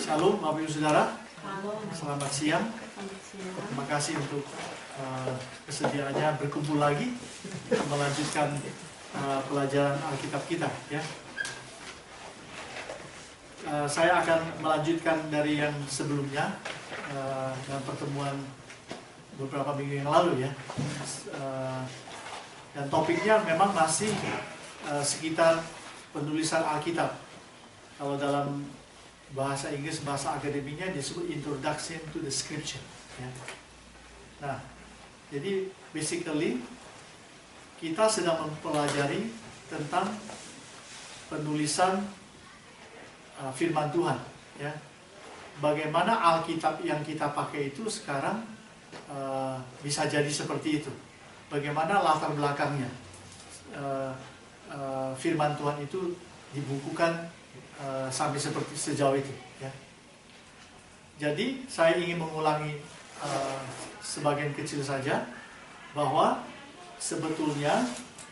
Shalom Bapak Ibu Saudara. Halo. Selamat siang. Selamat siang. Terima kasih untuk kesediaannya berkumpul lagi melanjutkan pelajaran Alkitab kita, ya. Saya akan melanjutkan dari yang sebelumnya dalam pertemuan beberapa minggu yang lalu, ya. Dan topiknya memang masih sekitar penulisan Alkitab. Kalau dalam bahasa Inggris, bahasa akademinya disebut Introduction to the Scripture, ya. Nah, jadi basically kita sedang mempelajari tentang penulisan firman Tuhan, ya. Bagaimana Alkitab yang kita pakai itu sekarang bisa jadi seperti itu. Bagaimana latar belakangnya firman Tuhan itu dibukukan sampai seperti sejauh itu, ya. Jadi saya ingin mengulangi sebagian kecil saja bahwa sebetulnya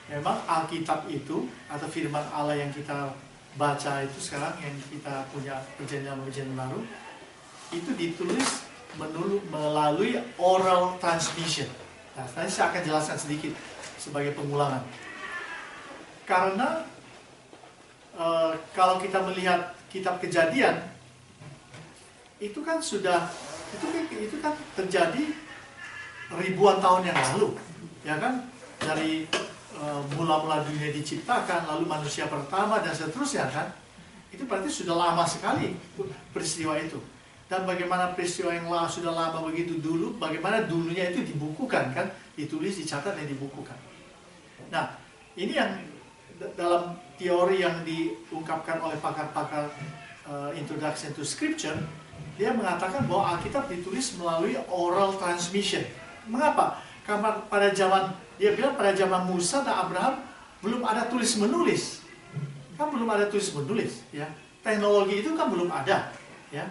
memang Alkitab itu atau firman Allah yang kita baca itu sekarang, yang kita punya perjanjian baru, itu ditulis melalui oral transmission. Nah, nanti saya akan jelaskan sedikit sebagai pengulangan. Karena kalau kita melihat kitab Kejadian, itu kan terjadi ribuan tahun yang lalu, ya kan? Dari mula-mula dunia diciptakan, lalu manusia pertama dan seterusnya, kan? Itu berarti sudah lama sekali peristiwa itu. Dan bagaimana peristiwa yang sudah lama begitu dulu, bagaimana dulunya itu dibukukan, kan? Ditulis, dicatat, dan dibukukan. Nah, ini yang dalam teori yang diungkapkan oleh pakar-pakar Introduction to Scripture, dia mengatakan bahwa Alkitab ditulis melalui oral transmission. Mengapa? Karena pada zaman, dia bilang pada zaman Musa dan Abraham belum ada tulis menulis, kan belum ada tulis menulis, ya. Teknologi itu kan belum ada, ya.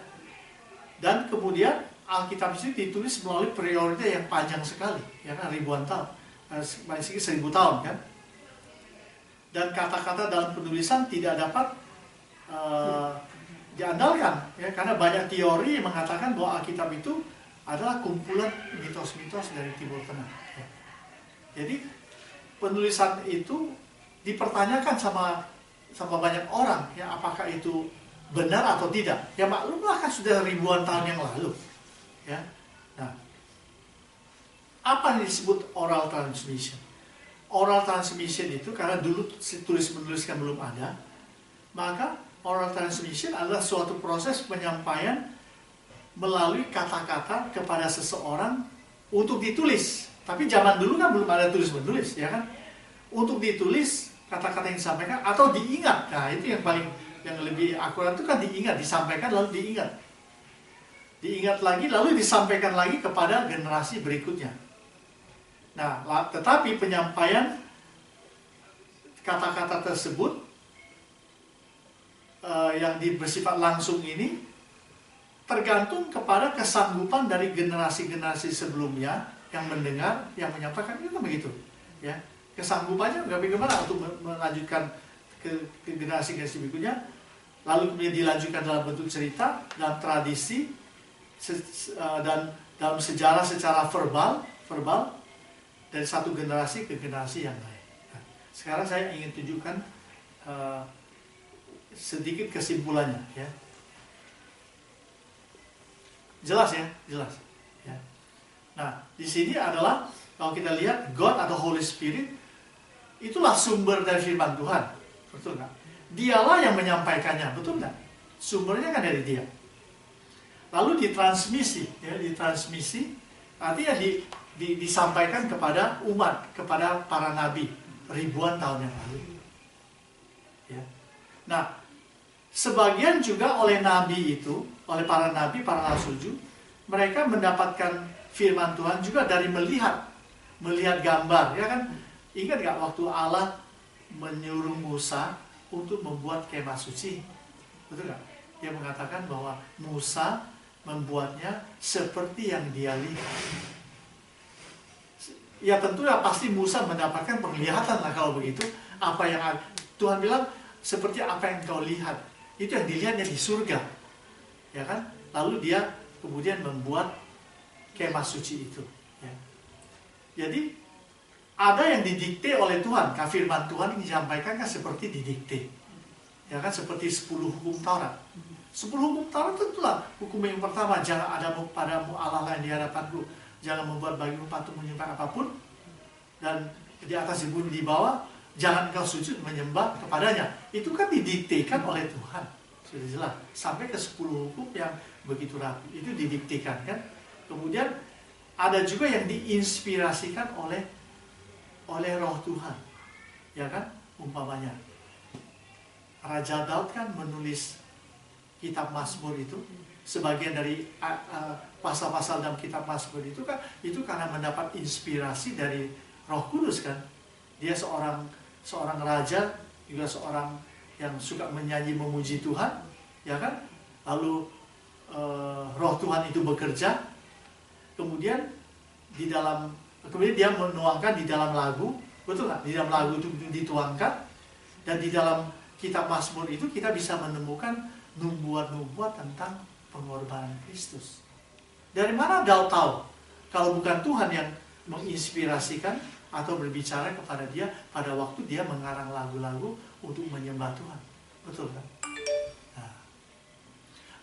Dan kemudian Alkitab itu ditulis melalui periode yang panjang sekali, ya kan, ribuan tahun, masih 1000 tahun, kan. Dan kata-kata dalam penulisan tidak dapat diandalkan, ya, karena banyak teori yang mengatakan bahwa Alkitab itu adalah kumpulan mitos-mitos dari Timur Tengah, ya. Jadi penulisan itu dipertanyakan sama banyak orang, ya, apakah itu benar atau tidak. Ya maklumlah, kan sudah ribuan tahun yang lalu, ya. Nah, apa yang disebut oral transmission? Oral transmission itu karena dulu tulis-menuliskan belum ada, maka oral transmission adalah suatu proses penyampaian melalui kata-kata kepada seseorang untuk ditulis. Tapi zaman dulu kan belum ada tulis-menulis, ya kan? Untuk ditulis kata-kata yang disampaikan atau diingat. Nah, itu yang lebih akurat itu kan diingat, disampaikan lalu diingat. Diingat lagi lalu disampaikan lagi kepada generasi berikutnya. Nah, tetapi penyampaian kata-kata tersebut yang bersifat langsung ini tergantung kepada kesanggupan dari generasi-generasi sebelumnya yang mendengar, yang menyampaikan, itu begitu, ya. Kesanggupannya bagaimana untuk melanjutkan ke generasi-generasi berikutnya, lalu kemudian dilanjutkan dalam bentuk cerita, dalam tradisi, dan dalam sejarah secara verbal dari satu generasi ke generasi yang lain. Nah, sekarang saya ingin tunjukkan sedikit kesimpulannya, ya. Jelas, ya, jelas, ya. Nah, di sini adalah kalau kita lihat God atau Holy Spirit itulah sumber dari firman Tuhan, betul nggak? Dialah yang menyampaikannya, betul nggak? Sumbernya kan dari Dia. Lalu ditransmisi, ya, ditransmisi artinya disampaikan kepada umat, kepada para nabi ribuan tahun yang lalu, ya. Nah, sebagian juga oleh nabi itu, oleh para nabi, para rasul juga, mereka mendapatkan firman Tuhan juga dari melihat gambar, ya kan? Ingat nggak waktu Allah menyuruh Musa untuk membuat kemah suci, betul nggak? Dia mengatakan bahwa Musa membuatnya seperti yang dia lihat. Ya tentunya pasti Musa mendapatkan penglihatan lah kalau begitu. Apa yang Tuhan bilang, seperti apa yang kau lihat, itu yang dilihatnya di surga. ya kan? Lalu dia kemudian membuat kemah suci itu. Ya. Jadi ada yang didikte oleh Tuhan. Firman Tuhan ini disampaikan kan seperti didikte, ya kan? Seperti 10 hukum Taurat. 10 hukum Taurat tentulah hukum yang pertama, jangan ada padamu Allah lain di hadapanku, jangan membuat bagimu patung menyembah apapun, dan di atas, di bumi, di bawah, jangan engkau sujud menyembah kepadanya. Itu kan didiktekan oleh Tuhan, sudah jelas. Sampai ke 10 hukum yang begitu rapi, itu didiktekan kan. Kemudian ada juga yang diinspirasikan oleh Roh Tuhan, ya kan? Umpamanya Raja Daud kan menulis kitab Mazmur itu, sebagian dari pasal-pasal dalam kitab Mazmur itu kan, itu karena mendapat inspirasi dari Roh Kudus kan. Dia seorang raja, juga seorang yang suka menyanyi memuji Tuhan, ya kan? Lalu Roh Tuhan itu bekerja, kemudian dia menuangkan di dalam lagu, betul nggak? Di dalam lagu itu dituangkan, dan di dalam kitab Mazmur itu kita bisa menemukan nubuat-nubuat tentang pengorbanan Kristus. Dari mana Daud tahu? Kalau bukan Tuhan yang menginspirasikan atau berbicara kepada dia pada waktu dia mengarang lagu-lagu untuk menyembah Tuhan. Betul kan? Nah.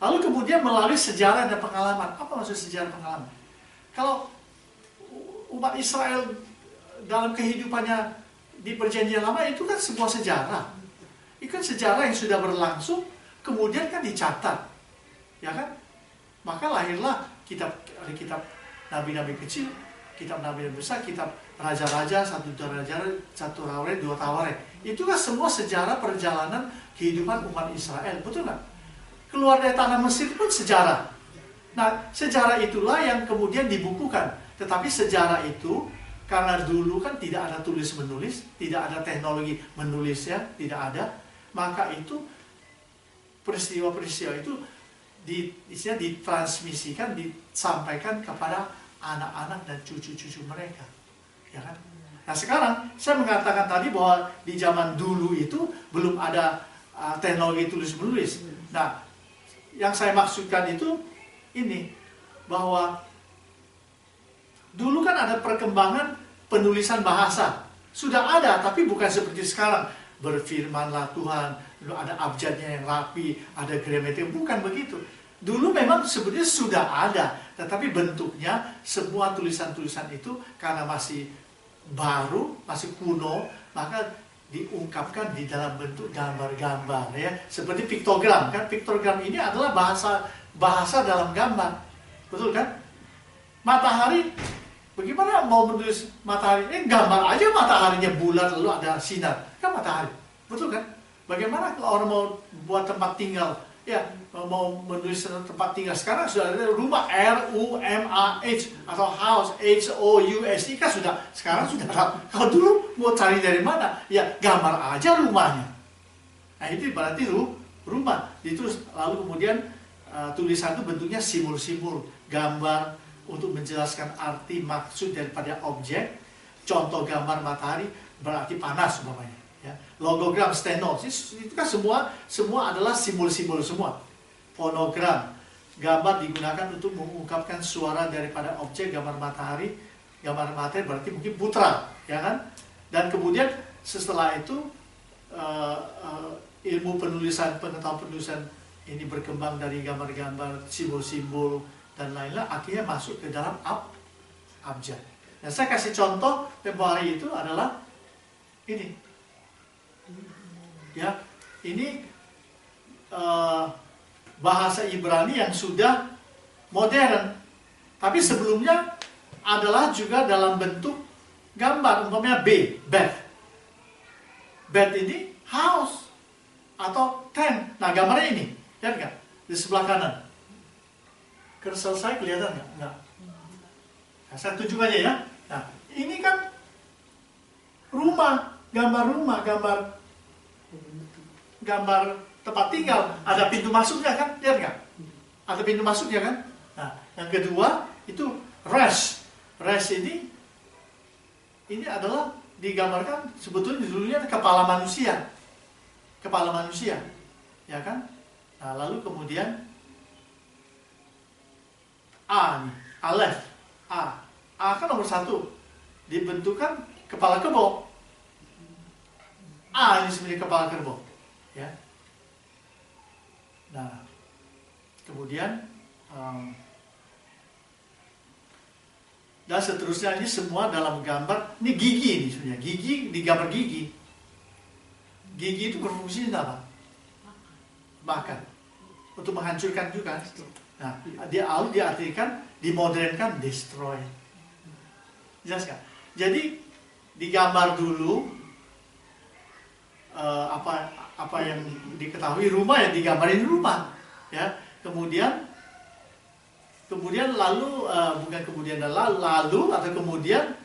Lalu kemudian melalui sejarah dan pengalaman. Apa maksud sejarah pengalaman? Kalau umat Israel dalam kehidupannya di Perjanjian Lama itu kan sebuah sejarah. Itu kan sejarah yang sudah berlangsung, kemudian kan dicatat, ya kan? Maka lahirlah kitab nabi-nabi kecil, kitab nabi-nabi besar, kitab raja-raja, satu Tawaret, dua Tawaret. Itu kan semua sejarah perjalanan kehidupan umat Israel, betul nggak? Keluar dari tanah Mesir pun sejarah. Nah, sejarah itulah yang kemudian dibukukan. Tetapi sejarah itu, karena dulu kan tidak ada tulis-menulis, tidak ada teknologi menulisnya, tidak ada, maka itu peristiwa-peristiwa itu ditransmisikan, disampaikan kepada anak-anak dan cucu-cucu mereka, ya kan? Nah sekarang saya mengatakan tadi bahwa di zaman dulu itu belum ada teknologi tulis-menulis. Nah, yang saya maksudkan itu ini, bahwa dulu kan ada perkembangan penulisan bahasa, sudah ada, tapi bukan seperti sekarang. Berfirmanlah Tuhan, lalu ada abjadnya yang rapi, ada gramatik, bukan begitu. Dulu memang sebenarnya sudah ada, tetapi bentuknya semua tulisan-tulisan itu karena masih baru, masih kuno, maka diungkapkan di dalam bentuk gambar-gambar, ya, seperti piktogram kan. Piktogram ini adalah bahasa dalam gambar, betul kan? Matahari, bagaimana mau menulis matahari? Gambar aja mataharinya bulat lalu ada sinar, kan matahari, betul kan? Bagaimana kalau orang mau buat tempat tinggal, ya, mau menulis tempat tinggal, sekarang sudah ada rumah, RUMAH, atau house, HOUSE, kan sudah, sekarang sudah. Kalau dulu mau cari dari mana? Ya gambar aja rumahnya. Nah itu berarti rumah. Itu lalu kemudian tulisan itu bentuknya simbol-simbol, gambar untuk menjelaskan arti maksud daripada objek. Contoh gambar matahari berarti panas umpamanya. Ya. Logogram, steno, itu kan semua adalah simbol-simbol semua. Fonogram, gambar digunakan untuk mengungkapkan suara daripada objek. Gambar matahari berarti mungkin putra, ya kan? Dan kemudian setelah itu ilmu penulisan, pengetahuan penulisan ini berkembang dari gambar-gambar, simbol-simbol dan lain-lain, akhirnya masuk ke dalam abjad. Nah, saya kasih contoh tempoh hari itu adalah ini. Ya, ini bahasa Ibrani yang sudah modern, tapi sebelumnya adalah juga dalam bentuk gambar, umpamanya bed ini house atau tent. Nah gambarnya ini, lihat nggak di sebelah kanan? Cursor saya kelihatan nggak? Nggak. Nah, saya tunjuk aja ya. Nah ini kan rumah, gambar tempat tinggal, ada pintu masuknya kan, lihat nggak? Ada pintu masuknya kan? Nah, yang kedua itu rest ini adalah digambarkan sebetulnya dulunya kepala manusia, ya kan? Nah, lalu kemudian A nih, Aleph, A. A kan nomor 1. Dibentukkan kepala kebo. A ini sebenarnya kepala kerbau. Ya. Nah, kemudian dan seterusnya ini semua dalam gambar. Ini gigi ini sebenarnya. Gigi digambar gigi. Gigi itu berfungsi apa? Makan. Untuk menghancurkan juga. Nah, dia diartikan, dimodernkan, destroy. Jelas kan? Jadi digambar dulu apa yang diketahui rumah, ya digambarin rumah, ya. Kemudian lalu bukan kemudian dan lalu atau kemudian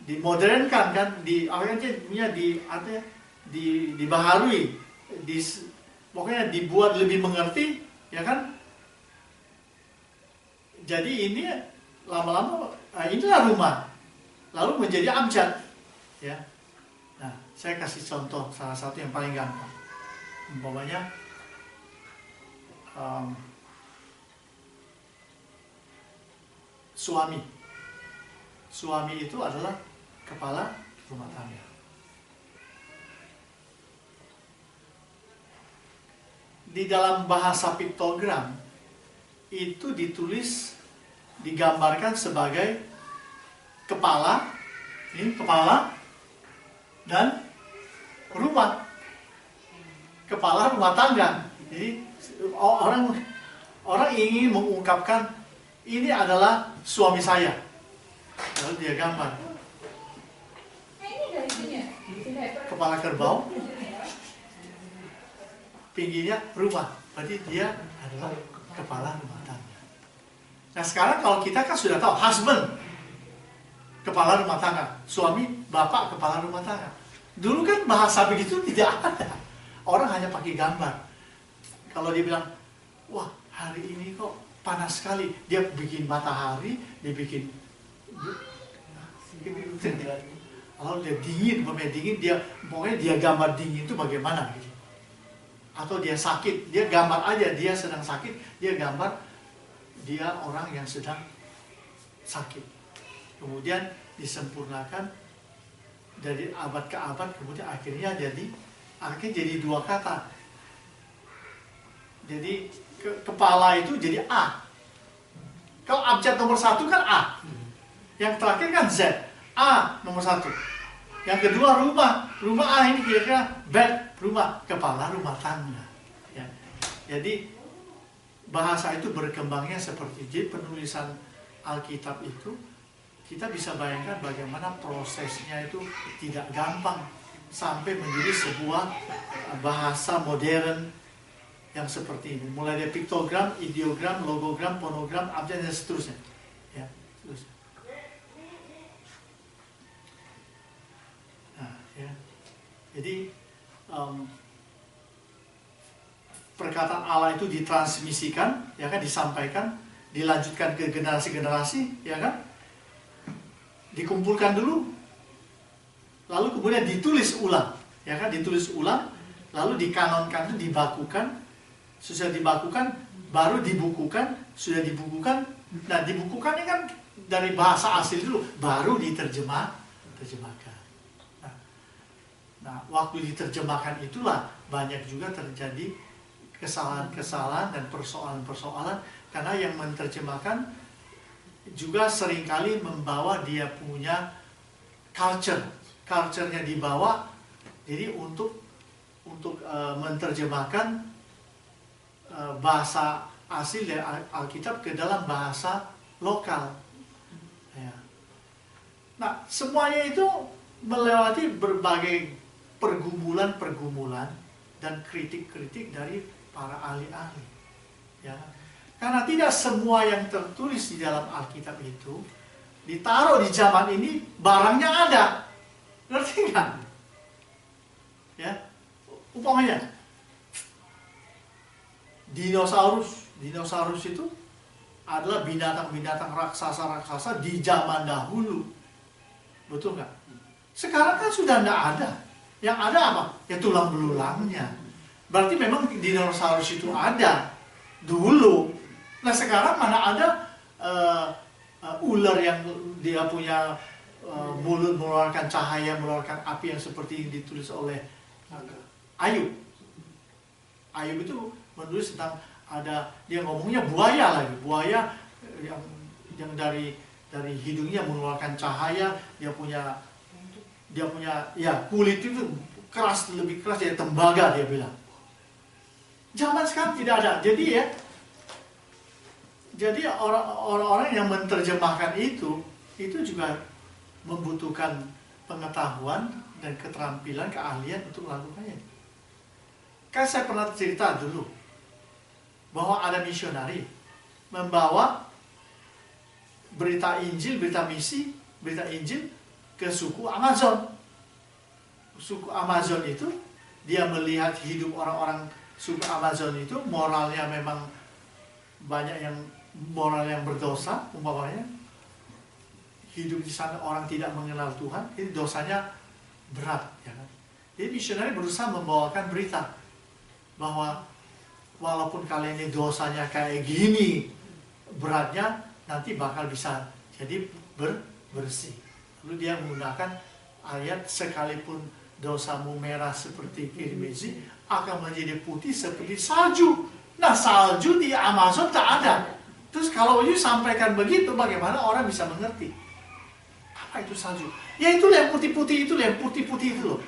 dimodernkan kan, dibaharui, pokoknya dibuat lebih mengerti, ya kan? Jadi ini lama-lama inilah rumah, lalu menjadi abjad, ya. Nah, saya kasih contoh salah satu yang paling gampang. Umpamanya suami itu adalah kepala rumah tangga. Di dalam bahasa piktogram itu digambarkan sebagai kepala, ini kepala dan rumah, kepala rumah tangga. Jadi orang ingin mengungkapkan ini adalah suami saya, lalu dia gambar kepala kerbau, pinggirnya rumah, berarti dia adalah kepala rumah tangga. Nah sekarang kalau kita kan sudah tahu, husband kepala rumah tangga, suami, bapak kepala rumah tangga. Dulu kan bahasa begitu tidak ada, orang hanya pakai gambar. Kalau dia bilang, wah hari ini kok panas sekali, dia bikin matahari, dia bikin, kalau dia dingin, pokoknya dia gambar dingin itu bagaimana gitu. Atau dia sakit, dia gambar aja, dia sedang sakit, dia gambar dia orang yang sedang sakit. Kemudian disempurnakan dari abad ke abad, kemudian akhirnya jadi 2 kata. Jadi kepala itu jadi A. Kalau abjad nomor 1 kan A, yang terakhir kan Z. A nomor 1. Yang kedua rumah A ini kira-kira bed, rumah, kepala rumah tangga, ya. Jadi bahasa itu berkembangnya seperti itu. Penulisan Alkitab itu kita bisa bayangkan bagaimana prosesnya itu tidak gampang sampai menjadi sebuah bahasa modern yang seperti ini. Mulai dari piktogram, ideogram, logogram, fonogram, abjad dan seterusnya. Ya, seterusnya. Nah, ya. Jadi perkataan Allah itu ditransmisikan, ya kan, disampaikan, dilanjutkan ke generasi-generasi, ya kan, dikumpulkan dulu, lalu kemudian ditulis ulang, ya kan, ditulis ulang, lalu dikanonkan, dibakukan, sudah dibakukan, baru dibukukan, sudah dibukukan. Nah, dibukukan ini kan dari bahasa asli dulu, baru terjemahkan. Nah, waktu diterjemahkan itulah banyak juga terjadi kesalahan-kesalahan dan persoalan-persoalan, karena yang menerjemahkan juga seringkali membawa dia punya culture-nya dibawa, jadi untuk menerjemahkan bahasa asli dari Alkitab ke dalam bahasa lokal. Ya. Nah, semuanya itu melewati berbagai pergumulan dan kritik-kritik dari para ahli-ahli. Ya. Karena tidak semua yang tertulis di dalam Alkitab itu ditaruh di zaman ini, barangnya ada. Ngerti nggak? Ya. Umpamanya dinosaurus itu adalah binatang-binatang raksasa-raksasa di zaman dahulu. Betul nggak? Sekarang kan sudah nggak ada. Yang ada apa? Ya tulang belulangnya. Berarti memang dinosaurus itu ada dulu. Nah sekarang mana ada ular yang dia punya mulut mengeluarkan cahaya, mengeluarkan api yang seperti yang ditulis oleh Ayub. Ayub itu menulis tentang ada, dia ngomongnya buaya lagi, buaya yang dari hidungnya mengeluarkan cahaya, dia punya ya kulit itu keras, lebih keras dari tembaga, dia bilang. Zaman sekarang tidak ada. Jadi orang-orang yang menerjemahkan itu juga membutuhkan pengetahuan dan keterampilan, keahlian untuk melakukannya. Kan saya pernah cerita dulu bahwa ada misionari membawa berita Injil, berita misi, berita Injil ke suku Amazon. Suku Amazon itu, dia melihat hidup orang-orang suku Amazon itu moralnya memang banyak yang moral yang berdosa, umpamanya hidup di sana orang tidak mengenal Tuhan, itu dosanya berat, ya kan? Jadi misionari berusaha membawakan berita bahwa walaupun kalian ini dosanya kayak gini beratnya, nanti bakal bisa jadi bersih. Lalu dia menggunakan ayat, sekalipun dosamu merah seperti kirmizi akan menjadi putih seperti salju. Nah salju di Amazon tak ada. Terus kalau you sampaikan begitu, bagaimana orang bisa mengerti? Apa itu salju? Ya itu yang putih-putih itu, yang putih-putih itu loh.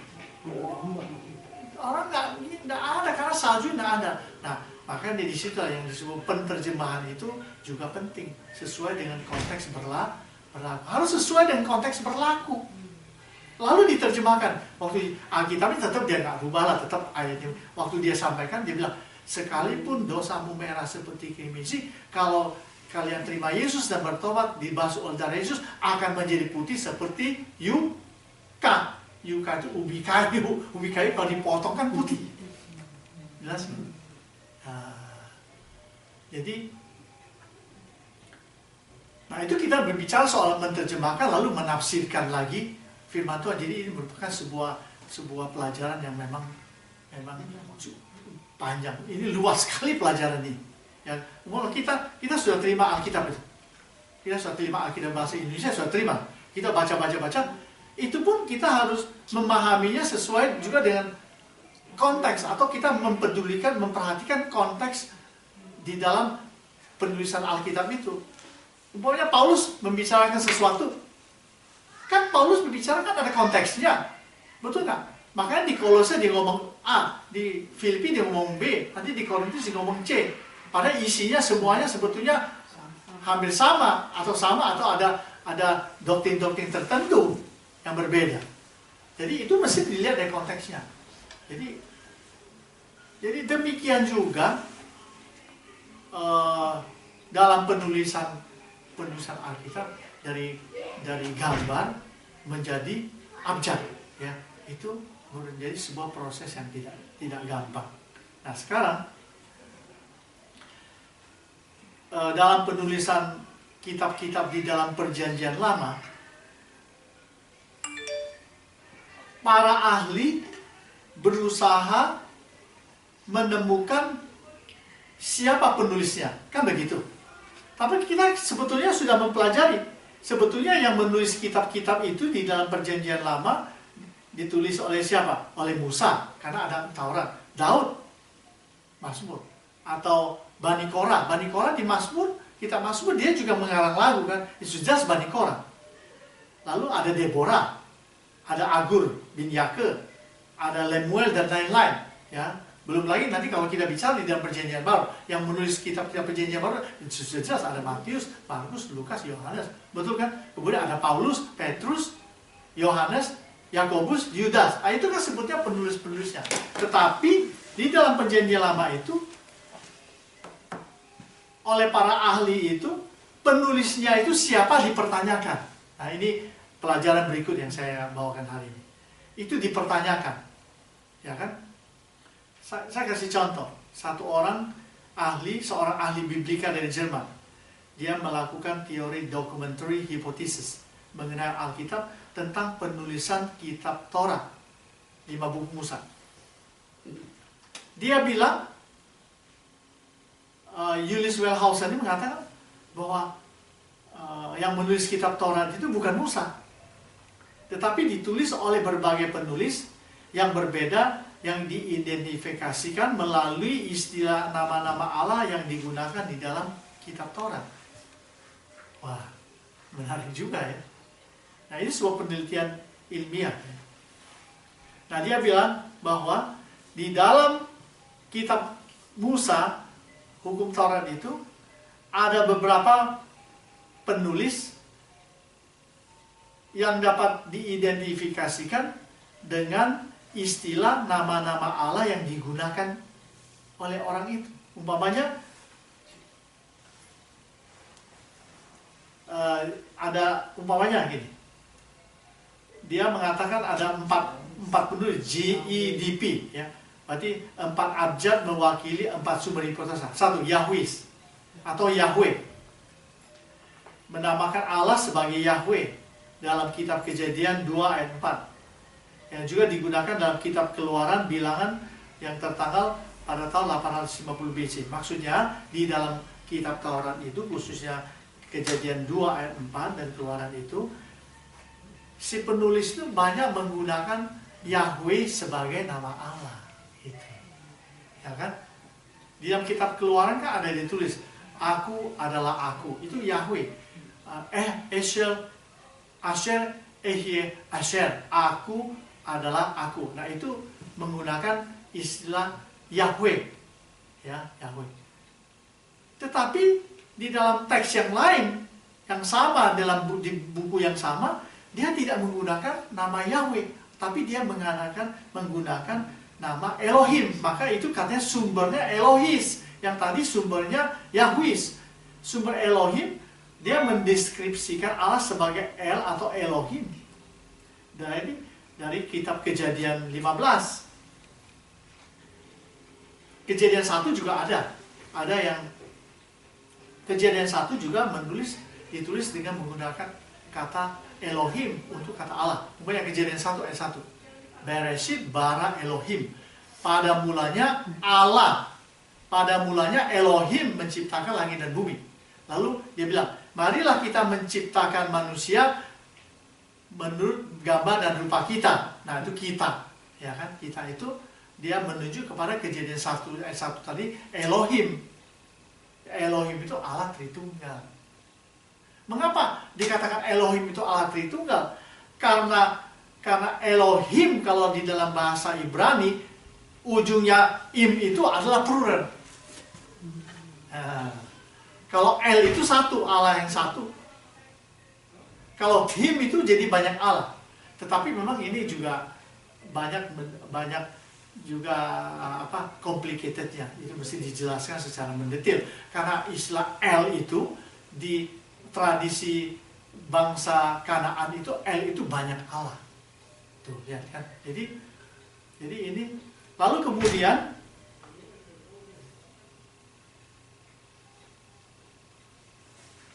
Orang nggak ada, karena salju nggak ada. Nah, makanya di situ yang disebut penerjemahan itu juga penting, sesuai dengan konteks berlaku. Harus sesuai dengan konteks berlaku. Lalu diterjemahkan. Waktu Alkitabnya tetap dia nggak rubah lah, tetap ayatnya. Waktu dia sampaikan, dia bilang, sekalipun dosamu merah seperti kirmizi, kalau kalian terima Yesus dan bertobat, dibasuh oleh darah Yesus, akan menjadi putih seperti yuka. Yuka itu ubi kayu. Ubi kayu kalau dipotong kan putih. Jelas? Jadi, nah itu kita berbicara soal menerjemahkan lalu menafsirkan lagi firman Tuhan. Jadi ini merupakan sebuah pelajaran yang memang panjang. Ini luas sekali pelajaran ini. Ya, kita sudah terima Alkitab itu. Kita sudah terima Alkitab bahasa Indonesia, sudah terima. Kita baca. Itu pun kita harus memahaminya sesuai juga dengan konteks, atau kita mempedulikan, memperhatikan konteks di dalam penulisan Alkitab itu. Umpamanya Paulus membicarakan sesuatu, kan Paulus berbicara kan ada konteksnya, betul nggak? Makanya di Kolose dia ngomong A, di Filipi dia ngomong B, nanti di Korintus dia ngomong C. Padahal isinya semuanya sebetulnya hampir sama atau ada doktrin-doktrin tertentu yang berbeda. Jadi itu mesti dilihat dari konteksnya. Jadi demikian juga dalam penulisan Alkitab, dari gambar menjadi abjad, ya, itu menjadi sebuah proses yang tidak gampang. Nah sekarang dalam penulisan kitab-kitab di dalam Perjanjian Lama, para ahli berusaha menemukan siapa penulisnya, kan begitu. Tapi kita sebetulnya sudah mempelajari, sebetulnya yang menulis kitab-kitab itu di dalam Perjanjian Lama ditulis oleh siapa? Oleh Musa, karena ada Taurat. Daud, Mazmur, atau Bani Korah. Bani Korah di Mazmur, kitab Mazmur dia juga mengarang lagu kan, itu jelas Bani Korah. Lalu ada Deborah, ada Agur bin Yake, ada Lemuel dan lain-lain, ya. Belum lagi nanti kalau kita bicara di dalam Perjanjian Baru, yang menulis kitab-kitab Perjanjian Baru sudah jelas ada Matius, Markus, Lukas, Yohanes, betul kan? Kemudian ada Paulus, Petrus, Yohanes, Yakobus, Yudas. Itu kan sebutnya penulis-penulisnya. Tetapi di dalam Perjanjian Lama itu, oleh para ahli itu, penulisnya itu siapa dipertanyakan. Nah ini pelajaran berikut yang saya bawakan hari ini. Itu dipertanyakan, ya kan? Saya kasih contoh, seorang ahli biblika dari Jerman, dia melakukan teori documentary hypothesis mengenai Alkitab tentang penulisan kitab Torah, 5 buku Musa. Dia bilang Julius Wellhausen ini mengatakan bahwa yang menulis kitab Taurat itu bukan Musa, tetapi ditulis oleh berbagai penulis yang berbeda, yang diidentifikasikan melalui istilah nama-nama Allah yang digunakan di dalam kitab Taurat. Wah, menarik juga ya. Nah, ini sebuah penelitian ilmiah. Nah, dia bilang bahwa di dalam kitab Musa, hukum Taurat itu, ada beberapa penulis yang dapat diidentifikasikan dengan istilah nama-nama Allah yang digunakan oleh orang itu. Umpamanya ada umpamanya gini. Dia mengatakan ada empat penulis GEDP, ya. Berarti 4 abjad mewakili 4 sumber hipotesa. 1, Yahwis atau Yahweh. Menamakan Allah sebagai Yahweh dalam kitab Kejadian 2 ayat 4. Yang juga digunakan dalam kitab Keluaran bilangan yang tertanggal pada tahun 850 BC. Maksudnya di dalam kitab Taurat itu, khususnya Kejadian 2 ayat 4 dan Keluaran itu, si penulis itu banyak menggunakan Yahweh sebagai nama Allah. Gitu. Ya kan? Di dalam kitab Keluaran kan ada ditulis, aku adalah aku. Itu Yahweh. Asher, Ehye, Asher. Aku adalah aku. Nah, itu menggunakan istilah Yahweh. Ya, Yahweh. Tetapi di dalam teks yang lain, yang sama, di buku yang sama, dia tidak menggunakan nama Yahweh, tapi dia menggunakan nama Elohim. Maka itu katanya sumbernya Elohis. Yang tadi sumbernya Yahwis. Sumber Elohim, dia mendeskripsikan Allah sebagai El atau Elohim. Dari kitab Kejadian 15. Kejadian 1 juga ada. Ada yang Kejadian 1 juga ditulis dengan menggunakan kata Elohim untuk kata Allah. Mungkin Kejadian 1 ayat 1. Bereshit bara Elohim. Pada mulanya Allah. Pada mulanya Elohim menciptakan langit dan bumi. Lalu dia bilang, marilah kita menciptakan manusia menurut gambar dan rupa kita. Nah, itu kita. Ya kan? Kita itu dia menuju kepada Kejadian 1 ayat 1 tadi, Elohim. Elohim itu Allah Tritunggal. Mengapa dikatakan Elohim itu Allah Tritunggal? Karena Elohim kalau di dalam bahasa Ibrani ujungnya im itu adalah plural. Nah, kalau El itu satu, Allah yang satu. Kalau Him itu jadi banyak Allah. Tetapi memang ini juga banyak juga complicatednya. Itu mesti dijelaskan secara mendetail. Karena istilah El itu di tradisi bangsa Kanaan itu El itu banyak Allah. Tuh, lihat kan. Jadi ini lalu kemudian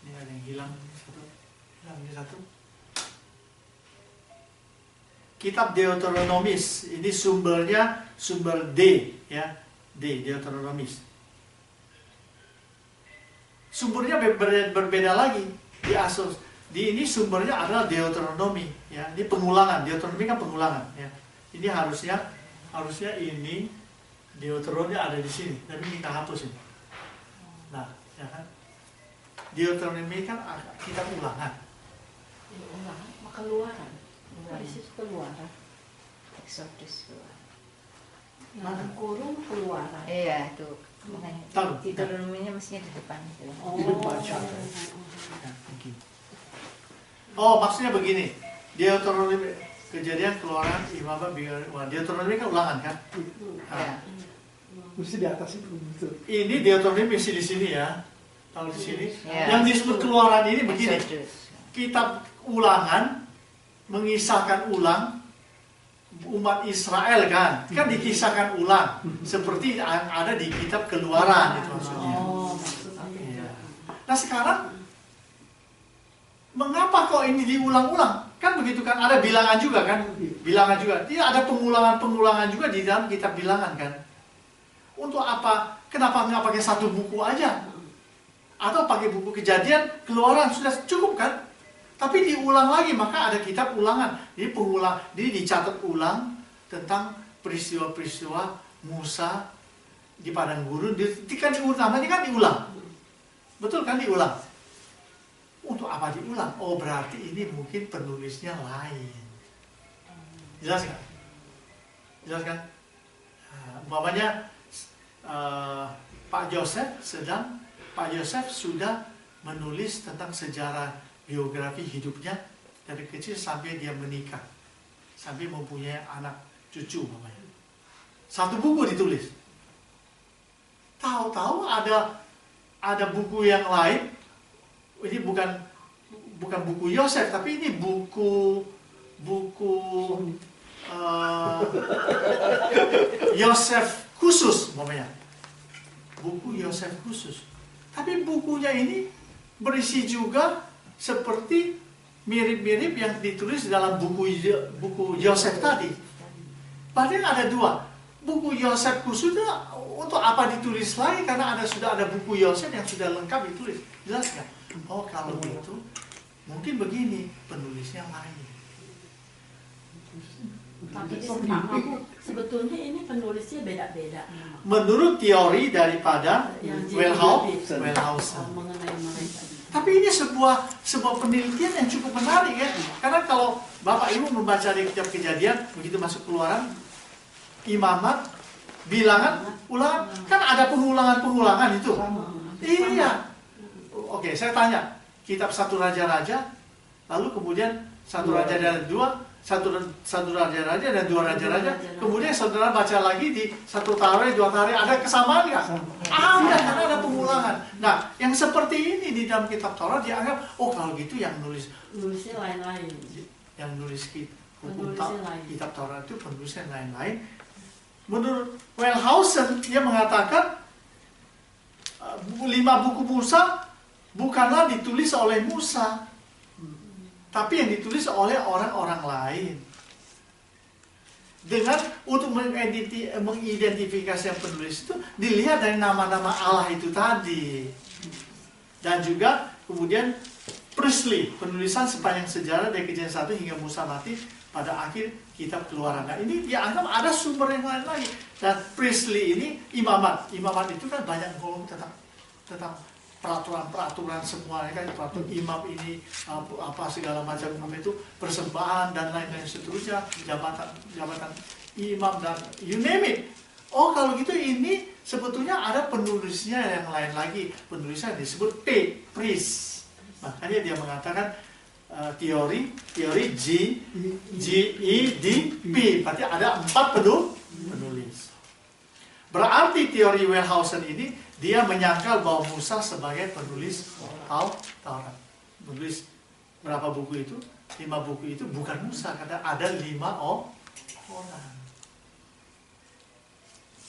ini ada yang hilang satu. Kitab Deuteronomis, ini sumbernya sumber D, ya, D, Deuteronomis. Sumbernya berbeda lagi di Asos. Ini sumbernya adalah Deuteronomi, ya. Ini pengulangan, Deuteronomi kan pengulangan, ya. Ini harusnya ini Deuteronomi ada di sini, tapi kita hapus ini. Nah, ya kan? Deuteronomi kan kitab ulangan. Ulangan, Keluaran. Di situ Keluaran. Exodus Keluaran. Dalam kurung Keluaran. Iya, itu. Tahu. Deuteronominya mestinya di depan. Di depan. Oh, maksudnya begini. Deuteronomi, Kejadian, Keluaran, Imamat, Deuteronomi kan ulangan kan? Ya. Mesti di atas itu. Betul. Ini Deuteronomi mesti di sini ya. Tahu di sini. Ya. Yang disebut Keluaran ini begini. Exodus. Kitab ulangan mengisahkan ulang umat Israel kan dikisahkan ulang seperti yang ada di kitab Keluaran itu maksudnya. Iya. Nah sekarang mengapa kok ini diulang-ulang? Kan begitu kan, ada bilangan juga kan? Bilangan juga. Dia ada pengulangan-pengulangan juga di dalam kitab bilangan kan? Untuk apa? Kenapa nggak pakai satu buku aja? atau pakai buku Kejadian, Keluaran, sudah cukup kan? Tapi diulang lagi, maka ada kitab ulangan. Jadi dicatat ulang tentang peristiwa-peristiwa Musa di padang gurun. Kan namanya kan diulang. Betul kan diulang? Untuk apa diulang? Oh, berarti ini mungkin penulisnya lain. Jelas kan? Jelas kan? Umpamanya Pak Yosef sudah menulis tentang sejarah biografi hidupnya dari kecil sampai dia menikah, sampai mempunyai anak cucu umpamanya. Satu buku ditulis. Tahu-tahu ada buku yang lain. Ini bukan buku Yosef, tapi ini buku Yosef khusus, umpamanya. Buku Yosef khusus. Tapi bukunya ini berisi juga seperti mirip-mirip yang ditulis dalam buku Yosef tadi. Padahal ada dua. Buku Yosef khusus itu untuk apa ditulis lagi? Karena sudah ada buku Yosef yang sudah lengkap ditulis. Jelas nggak? Oh, kalau begitu mungkin begini, penulisnya lain. Tapi sebetulnya ini penulisnya beda-beda. Menurut teori daripada Wellhausen. Mengenai mereka. Tapi ini sebuah penelitian yang cukup menarik ya. Karena kalau Bapak Ibu membaca di kitab Kejadian, begitu masuk Keluaran, Imamat, Bilangan, Ulangan, kan ada pengulangan-pengulangan itu. Iya. Oke, saya tanya, kitab 1 Raja-Raja, lalu kemudian 1 Raja-Raja 2, satu raja-raja dan 2 raja-raja. Kemudian saudara baca lagi di 1 Tawarikh, 2 Tawarikh, ada kesamaan nggak? Ada, karena ada pengulangan. Nah, yang seperti ini di dalam kitab Taurat dianggap, oh kalau gitu yang nulisnya lain-lain. Yang nulis kitab Taurat itu penulisnya lain-lain. Menurut Wellhausen, dia mengatakan 5 buku Musa bukanlah ditulis oleh Musa, tapi yang ditulis oleh orang-orang lain. Dengan untuk mengidentifikasi yang penulis itu dilihat dari nama-nama Allah itu tadi. Dan juga kemudian Priestley, penulisan sepanjang sejarah dari Kejadian 1 hingga Musa mati pada akhir kitab Keluaran. Nah, ini dianggap ada sumber yang lain lagi. Dan Priestley ini Imamat itu kan banyak ngomong tentang peraturan semuanya kan, peraturan imam ini apa segala macam itu, persembahan dan lain-lain seterusnya, jabatan imam dan you name it. Oh, kalau gitu ini sebetulnya ada penulisnya yang lain lagi. Penulisnya disebut priest. Makanya dia mengatakan teori GEDP. Berarti ada 4 penulis. Berarti teori Wellhausen ini dia menyangkal bahwa Musa sebagai penulis Taurat. Menulis berapa buku itu? 5 buku itu bukan Musa, karena ada 5 orang.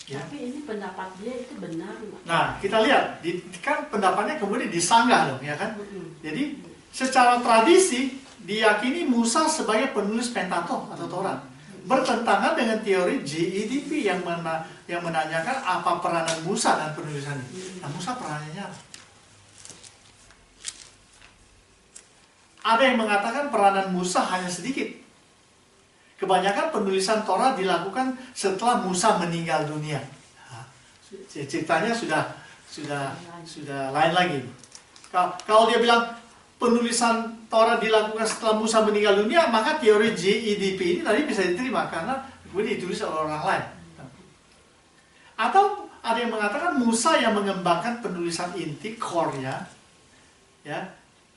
Ya. Tapi ini pendapat dia itu benar. Nah, kita lihat, kan pendapatnya kemudian disanggah dong, ya kan? Jadi, secara tradisi, diyakini Musa sebagai penulis Pentateuch atau Taurat. Bertentangan dengan teori GEDP yang menanyakan apa peranan Musa dan penulisan ini. Nah, Musa peranannya apa? Ada yang mengatakan peranan Musa hanya sedikit. Kebanyakan penulisan Taurat dilakukan setelah Musa meninggal dunia. Nah, ceritanya sudah lain lagi. Kalau dia bilang penulisan Taurat dilakukan setelah Musa meninggal dunia, maka teori GEDP ini tadi bisa diterima karena kemudian ditulis oleh orang lain. Atau ada yang mengatakan Musa yang mengembangkan penulisan inti, core-nya, ya,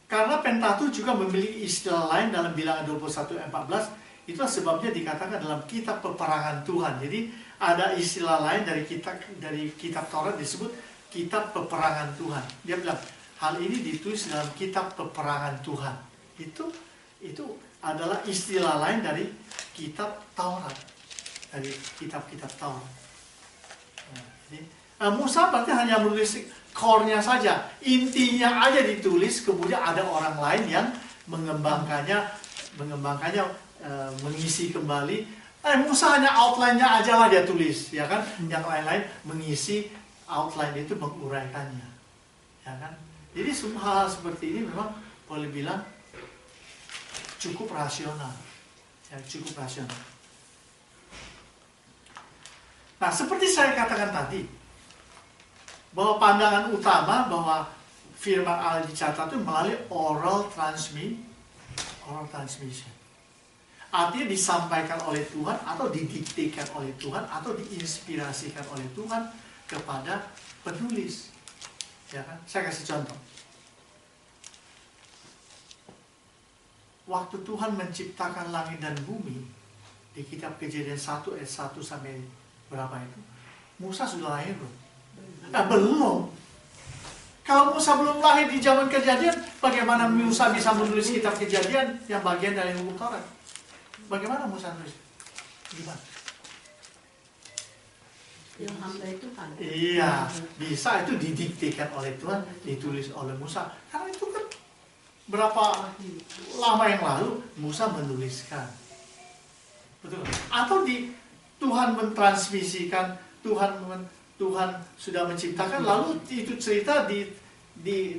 karena Pentateuch juga memiliki istilah lain dalam Bilangan 21:14. Itulah sebabnya dikatakan dalam kitab peperangan Tuhan. Jadi ada istilah lain dari kitab Taurat disebut kitab peperangan Tuhan. Dia bilang hal ini ditulis dalam kitab peperangan Tuhan. Itu adalah istilah lain dari kitab Taurat, dari kitab-kitab Taurat. Musa berarti hanya menulis core-nya saja, intinya aja ditulis, kemudian ada orang lain yang mengembangkannya, mengisi kembali. Musa hanya outline-nya aja lah dia tulis, ya kan? Yang lain-lain mengisi outline itu, menguraikannya, ya kan? Jadi semua hal seperti ini memang boleh bilang cukup rasional. Ya, cukup rasional. Nah, seperti saya katakan tadi, bahwa pandangan utama bahwa firman Allah dicatat itu melalui oral transmission. Artinya disampaikan oleh Tuhan atau didiktekan oleh Tuhan atau diinspirasikan oleh Tuhan kepada penulis. Ya kan? Saya kasih contoh. Waktu Tuhan menciptakan langit dan bumi di kitab Kejadian 1 ayat 1 sampai berapa itu? Musa sudah lahir belum? Belum. Kalau Musa belum lahir di zaman Kejadian, bagaimana Musa bisa menulis kitab Kejadian yang bagian dari hukum Taurat? Bagaimana Musa menulis? Gimana? Ilham dari Tuhan. Iya, bisa itu didiktekan oleh Tuhan, ditulis oleh Musa. Karena itu kan berapa lama yang lalu Musa menuliskan. Betul. Atau Tuhan mentransmisikan, Tuhan sudah menciptakan, lalu itu cerita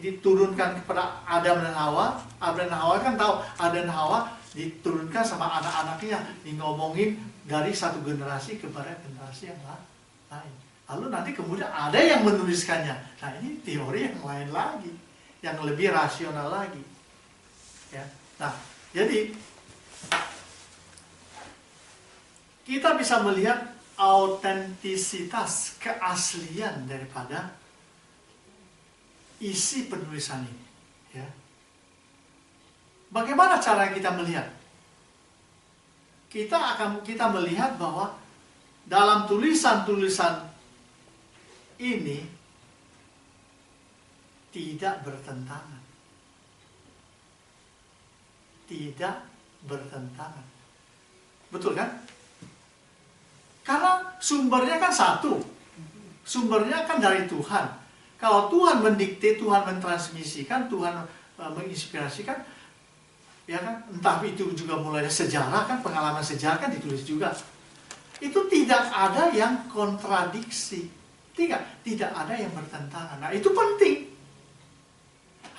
diturunkan kepada Adam dan Hawa. Adam dan Hawa kan tahu, Adam dan Hawa diturunkan sama anak-anaknya, ngomongin dari satu generasi kepada generasi yang lain. Lalu nanti kemudian ada yang menuliskannya. Nah, ini teori yang lain lagi, yang lebih rasional lagi. Ya. Nah, jadi kita bisa melihat autentisitas, keaslian daripada isi penulisan ini. Ya. Bagaimana cara kita melihat? Kita melihat bahwa dalam tulisan-tulisan ini tidak bertentangan. Tidak bertentangan. Betul kan? Karena sumbernya kan satu. Sumbernya kan dari Tuhan. Kalau Tuhan mendikte, Tuhan mentransmisikan, Tuhan menginspirasikan, ya kan? Entah itu juga mulai sejarah kan, pengalaman sejarah kan ditulis juga. Itu tidak ada yang kontradiksi. Tidak ada yang bertentangan. Nah, itu penting.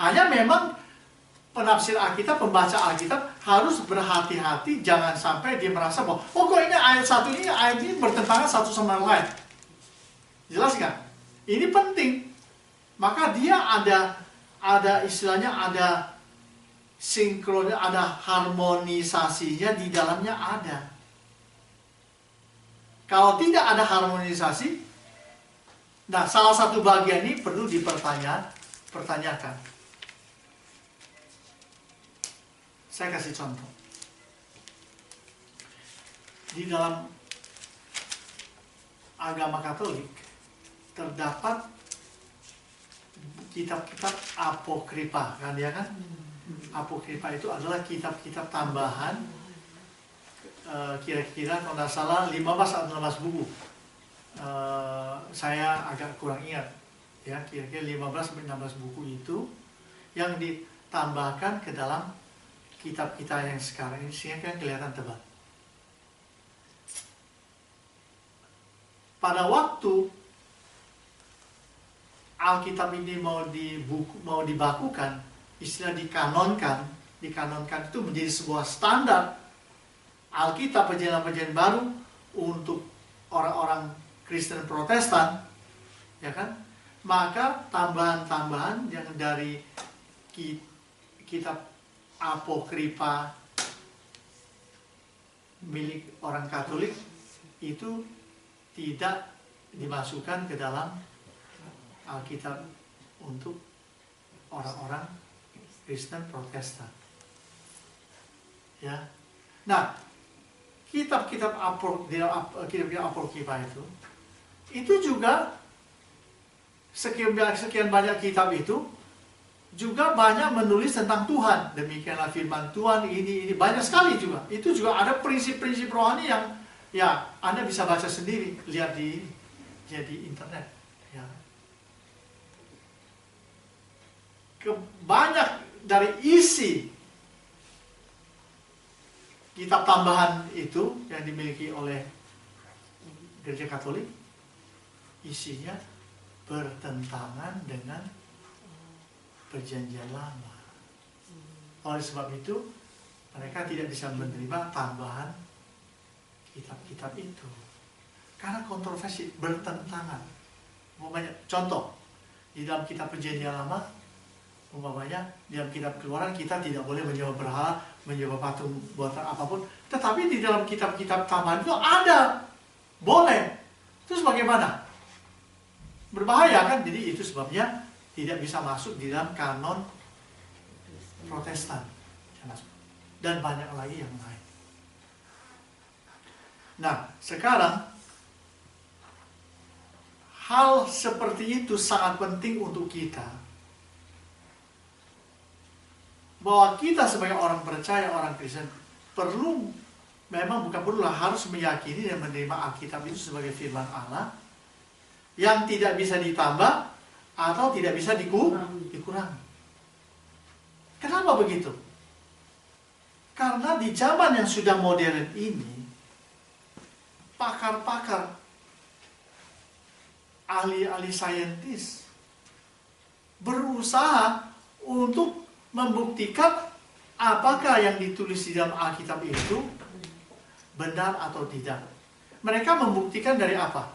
Hanya memang penafsir Alkitab, pembaca Alkitab harus berhati-hati, jangan sampai dia merasa bahwa oh kok ini ayat satu ini, ayat ini bertentangan satu sama lain. Jelas nggak? Ini penting. Maka dia ada istilahnya, ada sinkronnya, ada harmonisasinya di dalamnya ada. Kalau tidak ada harmonisasi, nah salah satu bagian ini perlu dipertanyakan. Saya kasih contoh. Di dalam agama Katolik terdapat kitab-kitab apokripa, kan ya kan? Apokripa itu adalah kitab-kitab tambahan, kira-kira kalau tidak salah 15 atau 16 buku. Saya agak kurang ingat, ya kira-kira 15-16 buku itu yang ditambahkan ke dalam kitab kita yang sekarang ini, sehingga kan kelihatan tebal. Pada waktu Alkitab ini mau dibakukan, istilah dikanonkan itu menjadi sebuah standar Alkitab perjanjian baru untuk orang-orang Kristen Protestan, ya kan? Maka tambahan-tambahan yang dari kitab apokripa milik orang Katolik itu tidak dimasukkan ke dalam Alkitab untuk orang-orang Kristen Protestan. Ya. Nah, kitab-kitab apokripa itu juga sekian banyak kitab itu juga banyak menulis tentang Tuhan. Demikianlah firman Tuhan, ini banyak sekali juga. Itu juga ada prinsip-prinsip rohani yang ya Anda bisa baca sendiri, lihat di internet. Ya. Banyak dari isi kitab tambahan itu yang dimiliki oleh Gereja Katolik, isinya bertentangan dengan Perjanjian Lama. Oleh sebab itu, mereka tidak bisa menerima tambahan kitab-kitab itu. Karena kontroversi, bertentangan. Umpamanya, contoh, di dalam kitab Perjanjian Lama, umpamanya di dalam kitab Keluaran kita tidak boleh menyembah berhala, menyembah patung buatan apapun. Tetapi di dalam kitab-kitab tambahan itu ada, boleh. Terus bagaimana? Berbahaya kan? Jadi itu sebabnya tidak bisa masuk di dalam kanon Protestan. Dan banyak lagi yang lain. Nah, sekarang hal seperti itu sangat penting untuk kita. Bahwa kita sebagai orang percaya, orang Kristen, perlu, memang bukan perlu lah, harus meyakini dan menerima Alkitab itu sebagai firman Allah yang tidak bisa ditambah atau tidak bisa dikurangi. Kenapa begitu? Karena di zaman yang sudah modern ini, pakar-pakar, ahli-ahli saintis berusaha untuk membuktikan apakah yang ditulis di dalam Alkitab itu benar atau tidak. Mereka membuktikan dari apa?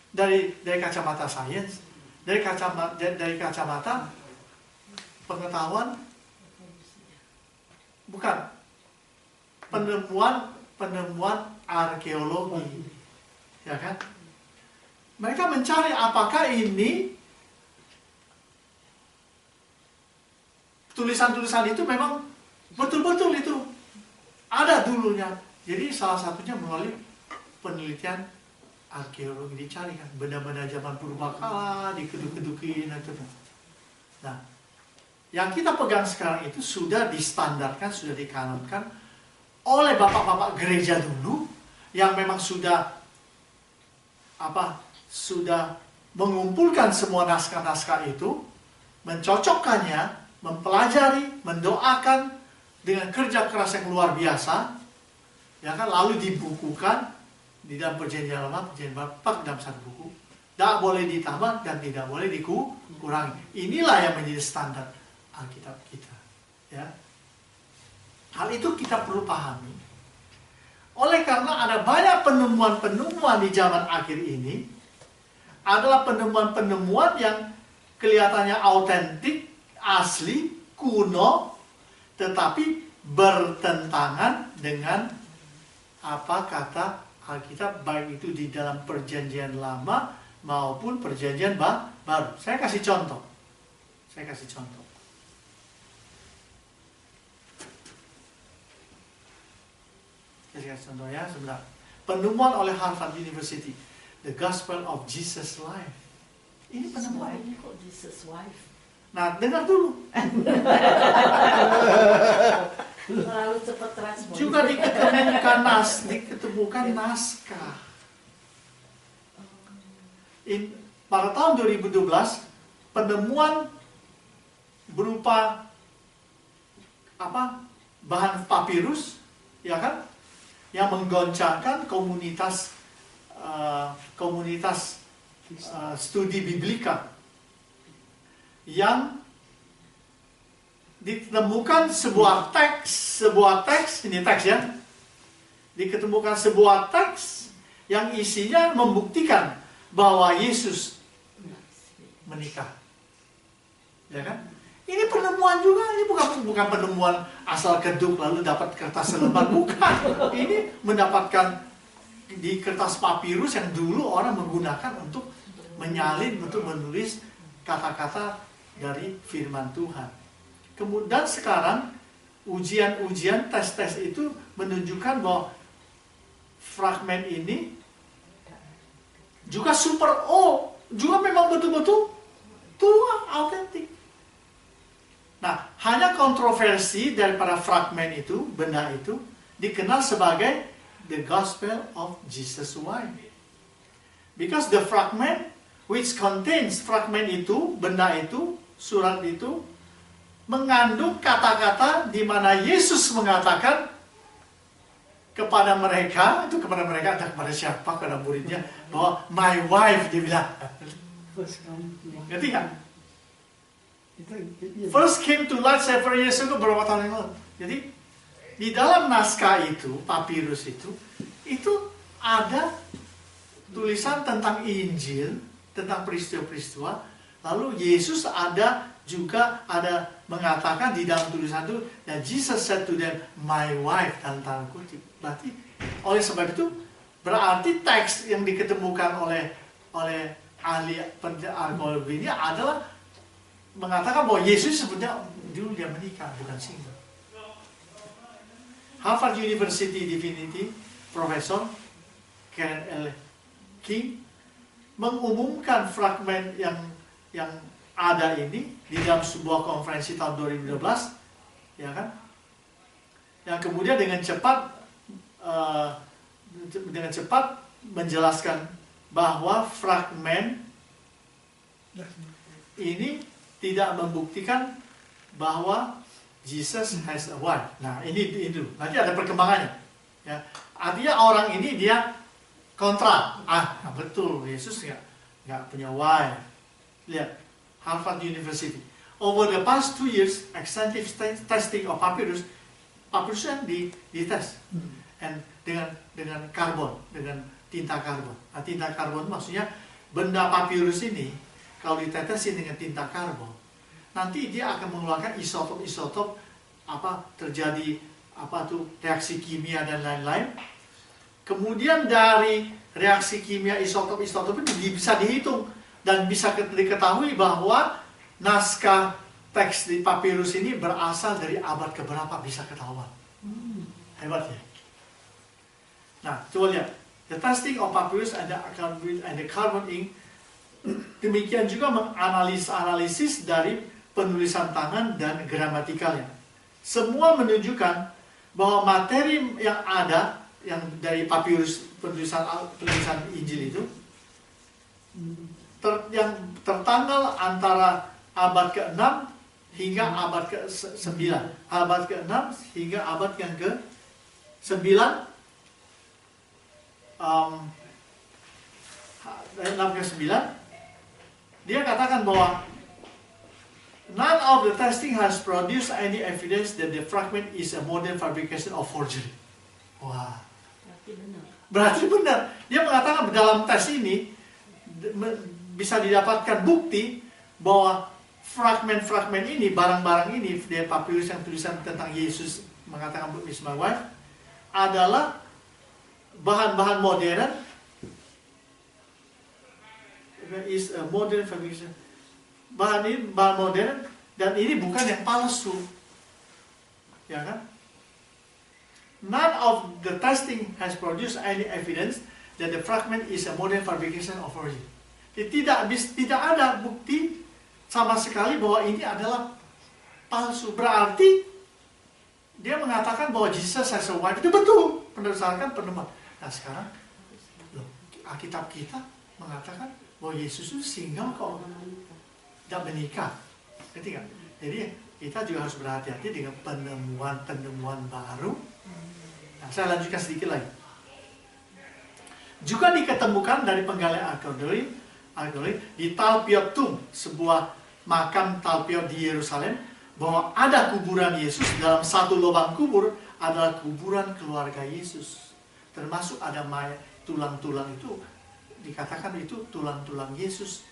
Dari kacamata sains, dari kacamata pengetahuan, bukan, penemuan arkeologi, ya kan? Mereka mencari apakah ini tulisan-tulisan itu memang betul-betul itu ada dulunya. Jadi salah satunya melalui penelitian arkeologi, dicari kan benda-benda zaman purbakala, dikeduk-kedukin itu. Nah, yang kita pegang sekarang itu sudah distandarkan, sudah dikanonkan oleh bapak-bapak gereja dulu yang memang sudah mengumpulkan semua naskah-naskah itu, mencocokkannya, mempelajari, mendoakan dengan kerja keras yang luar biasa, ya kan, lalu dibukukan di dalam Perjanjian Lama, Perjanjian Baru, dalam satu buku. Tidak boleh ditambah dan tidak boleh dikurangi. Inilah yang menjadi standar Alkitab kita, ya. Hal itu kita perlu pahami. Oleh karena ada banyak penemuan-penemuan di zaman akhir ini, adalah penemuan-penemuan yang kelihatannya autentik, asli, kuno, tetapi bertentangan dengan apa kata Alkitab, baik itu di dalam Perjanjian Lama maupun Perjanjian Baru. Saya kasih contoh. Ya, sebentar. Penemuan oleh Harvard University, The Gospel of Jesus Life. Ini penemuan. Ini kok Jesus wife? Nah, dengar dulu. Terlalu cepat respon. Juga diketemukan naskah. Pada tahun 2012, penemuan berupa bahan papirus, ya kan, yang menggoncangkan komunitas studi biblika, yang ditemukan sebuah teks, ini teks ya, diketemukan sebuah teks yang isinya membuktikan bahwa Yesus menikah, ya kan? Ini penemuan juga, ini bukan penemuan asal keduk lalu dapat kertas selembar, bukan. Ini mendapatkan di kertas papirus yang dulu orang menggunakan untuk menyalin, untuk menulis kata-kata dari firman Tuhan. Kemudian sekarang ujian-ujian, tes-tes itu menunjukkan bahwa fragmen ini juga super juga memang betul-betul tua, autentik. Nah, hanya kontroversi daripada fragmen itu, benda itu, dikenal sebagai the Gospel of Jesus Wife. Because the fragment which contains, fragmen itu, benda itu, surat itu, mengandung kata-kata di mana Yesus mengatakan kepada mereka, itu kepada mereka, entah kepada siapa, kepada muridnya, bahwa my wife, dia bilang. Ngerti kan? First came to light several years ago, berapa tahun yang lalu. Jadi di dalam naskah itu, papirus itu ada tulisan tentang Injil, tentang peristiwa-peristiwa. Lalu Yesus juga ada mengatakan di dalam tulisan itu, dan Jesus said to them, my wife, dalam tanda kutip. Berarti oleh sebab itu berarti teks yang diketemukan oleh ahli arkeologi ini adalah mengatakan bahwa Yesus sebenarnya dulu dia menikah, bukan single. Harvard University Divinity Profesor Karen L. King mengumumkan fragmen yang ada ini di dalam sebuah konferensi tahun 2012, ya kan? Yang kemudian dengan cepat menjelaskan bahwa fragmen ini tidak membuktikan bahwa Jesus has a wife. Nah, ini dulu. Nanti ada perkembangannya. Ya. Artinya orang ini dia kontra. Betul, Yesus nggak punya wife. Lihat, Harvard University. Over the past 2 years, extensive testing of papyrus yang dites, and dengan karbon, dengan tinta karbon. Nah, tinta karbon maksudnya benda papyrus ini kalau ditetesin dengan tinta karbon, nanti dia akan mengeluarkan isotop terjadi reaksi kimia dan lain-lain. Kemudian dari reaksi kimia isotop ini bisa dihitung dan bisa diketahui bahwa naskah teks di papirus ini berasal dari abad keberapa, bisa ketahuan. Hebat ya. Nah, coba lihat. The testing of papyrus and the carbon ink, demikian juga menganalisis dari penulisan tangan dan gramatikalnya. Semua menunjukkan bahwa materi yang ada yang dari papirus penulisan Injil itu yang tertanggal antara abad ke-6 hingga abad ke-9. Abad ke-6 hingga abad yang ke-9, 6 ke 9, dia katakan bahwa none of the testing has produced any evidence that the fragment is a modern fabrication of forgery. Wah, berarti benar. Dia mengatakan dalam tes ini bisa didapatkan bukti bahwa fragmen-fragmen ini, barang-barang ini dari papirus yang tulisan tentang Yesus mengatakan is my wife adalah bahan-bahan modern, is a modern fabrication. Bahan modern, dan ini bukan yang palsu, ya kan? None of the testing has produced any evidence that the fragment is a modern fabrication of origin. Tidak ada bukti sama sekali bahwa ini adalah palsu. Berarti dia mengatakan bahwa Jesus has a wife itu betul berdasarkan penemuan. Nah sekarang Alkitab kita mengatakan bahwa Yesus itu single kok, tidak menikah. Jadi kita juga harus berhati-hati dengan penemuan baru. Nah, saya lanjutkan sedikit lagi. Juga diketemukan dari penggalian arkeologi di Talpiot Tomb, sebuah makam Talpiot di Yerusalem, bahwa ada kuburan Yesus. Dalam satu lubang kubur adalah kuburan keluarga Yesus, termasuk ada mayat, tulang-tulang itu dikatakan itu tulang-tulang Yesus.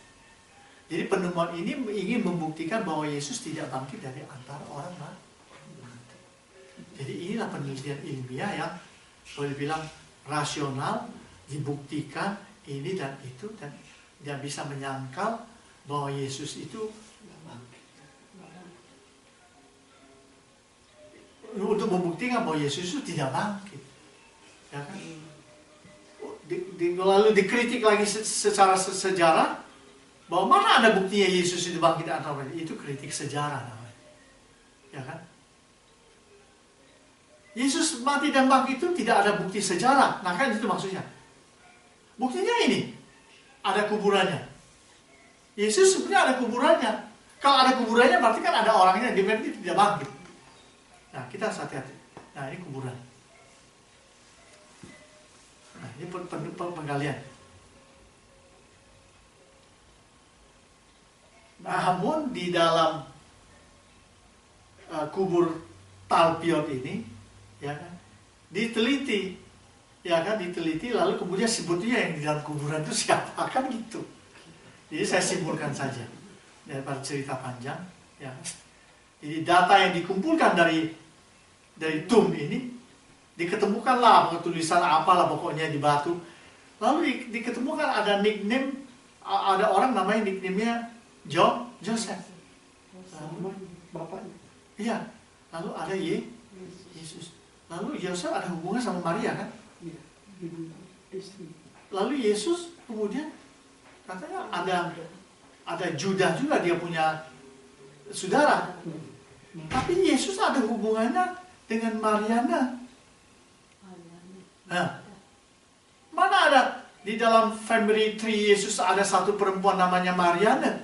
Jadi penemuan ini ingin membuktikan bahwa Yesus tidak bangkit dari antara orang mati. Jadi inilah penelitian ilmiah yang boleh bilang rasional, dibuktikan ini dan itu, dan dia bisa menyangkal bahwa Yesus itu untuk membuktikan bahwa Yesus itu tidak bangkit, ya kan? Lalu dikritik lagi secara sejarah bahwa mana ada buktinya Yesus itu bangkit atau tidak. Itu kritik sejarah namanya, ya kan? Yesus mati dan bangkit itu tidak ada bukti sejarah. Nah kan itu maksudnya. Buktinya ini, ada kuburannya. Yesus sebenarnya ada kuburannya. Kalau ada kuburannya berarti kan ada orangnya, dia tidak bangkit. Nah kita harus hati-hati. Nah ini kuburan. Nah ini penggalian. Namun di dalam kubur Talpiot ini, ya kan, diteliti, ya kan, diteliti, lalu kemudian sebetulnya yang di dalam kuburan itu siapa, kan gitu. Jadi saya simpulkan saja daripada cerita panjang, ya. Jadi data yang dikumpulkan dari tomb ini, diketemukanlah tulisan apalah pokoknya di batu, lalu diketemukan ada nickname, ada orang namanya nickname-nya Joseph. Sama bapaknya. Iya, lalu ada Yesus. Lalu Yosef ada hubungan sama Maria kan? Iya, ibu istri. Lalu Yesus kemudian katanya ada Judas juga, dia punya saudara. Tapi Yesus ada hubungannya dengan Mariana. Nah, mana ada di dalam family tree Yesus ada satu perempuan namanya Mariana?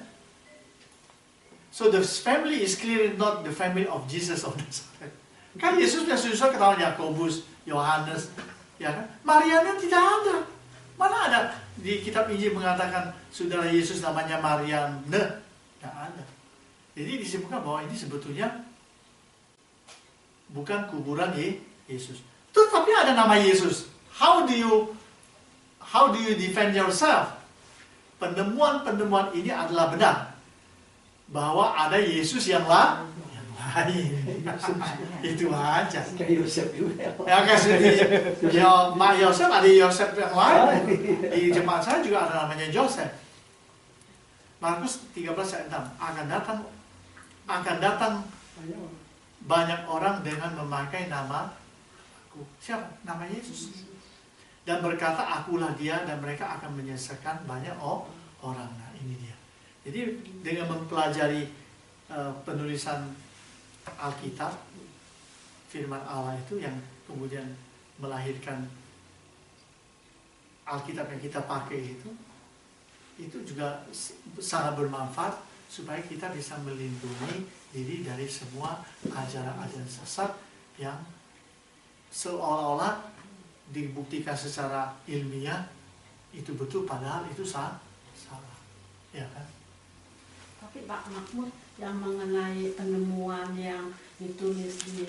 So the family is clearly not the family of Jesus of Nazareth. Kan Yesus punya saudara ketahuan Yakobus, Yohanes, ya kan? Mariana tidak ada. Mana ada di kitab Injil mengatakan saudara Yesus namanya Mariana? Tidak ada. Jadi disebutkan bahwa ini sebetulnya bukan kuburan Yesus. Tetapi ada nama Yesus. How do you defend yourself? Penemuan-penemuan ini adalah benar. Bahwa ada Yesus yang lain. Itu aja. Kayak Yosef juga. Ya kayak Mak Yosef, ada Yosef yang lain. Di jemaat saya juga ada namanya Joseph. Markus 13 ayat 6. Akan datang banyak orang dengan memakai nama aku. Siapa? Nama Yesus. Dan berkata, akulah dia, dan mereka akan menyesatkan banyak orang. Nah, ini dia. Jadi dengan mempelajari penulisan Alkitab, firman Allah itu yang kemudian melahirkan Alkitab yang kita pakai itu juga sangat bermanfaat supaya kita bisa melindungi diri dari semua ajaran-ajaran sesat yang seolah-olah dibuktikan secara ilmiah itu betul padahal itu salah, ya kan? Tapi Pak Mahmud, yang mengenai penemuan yang ditulis di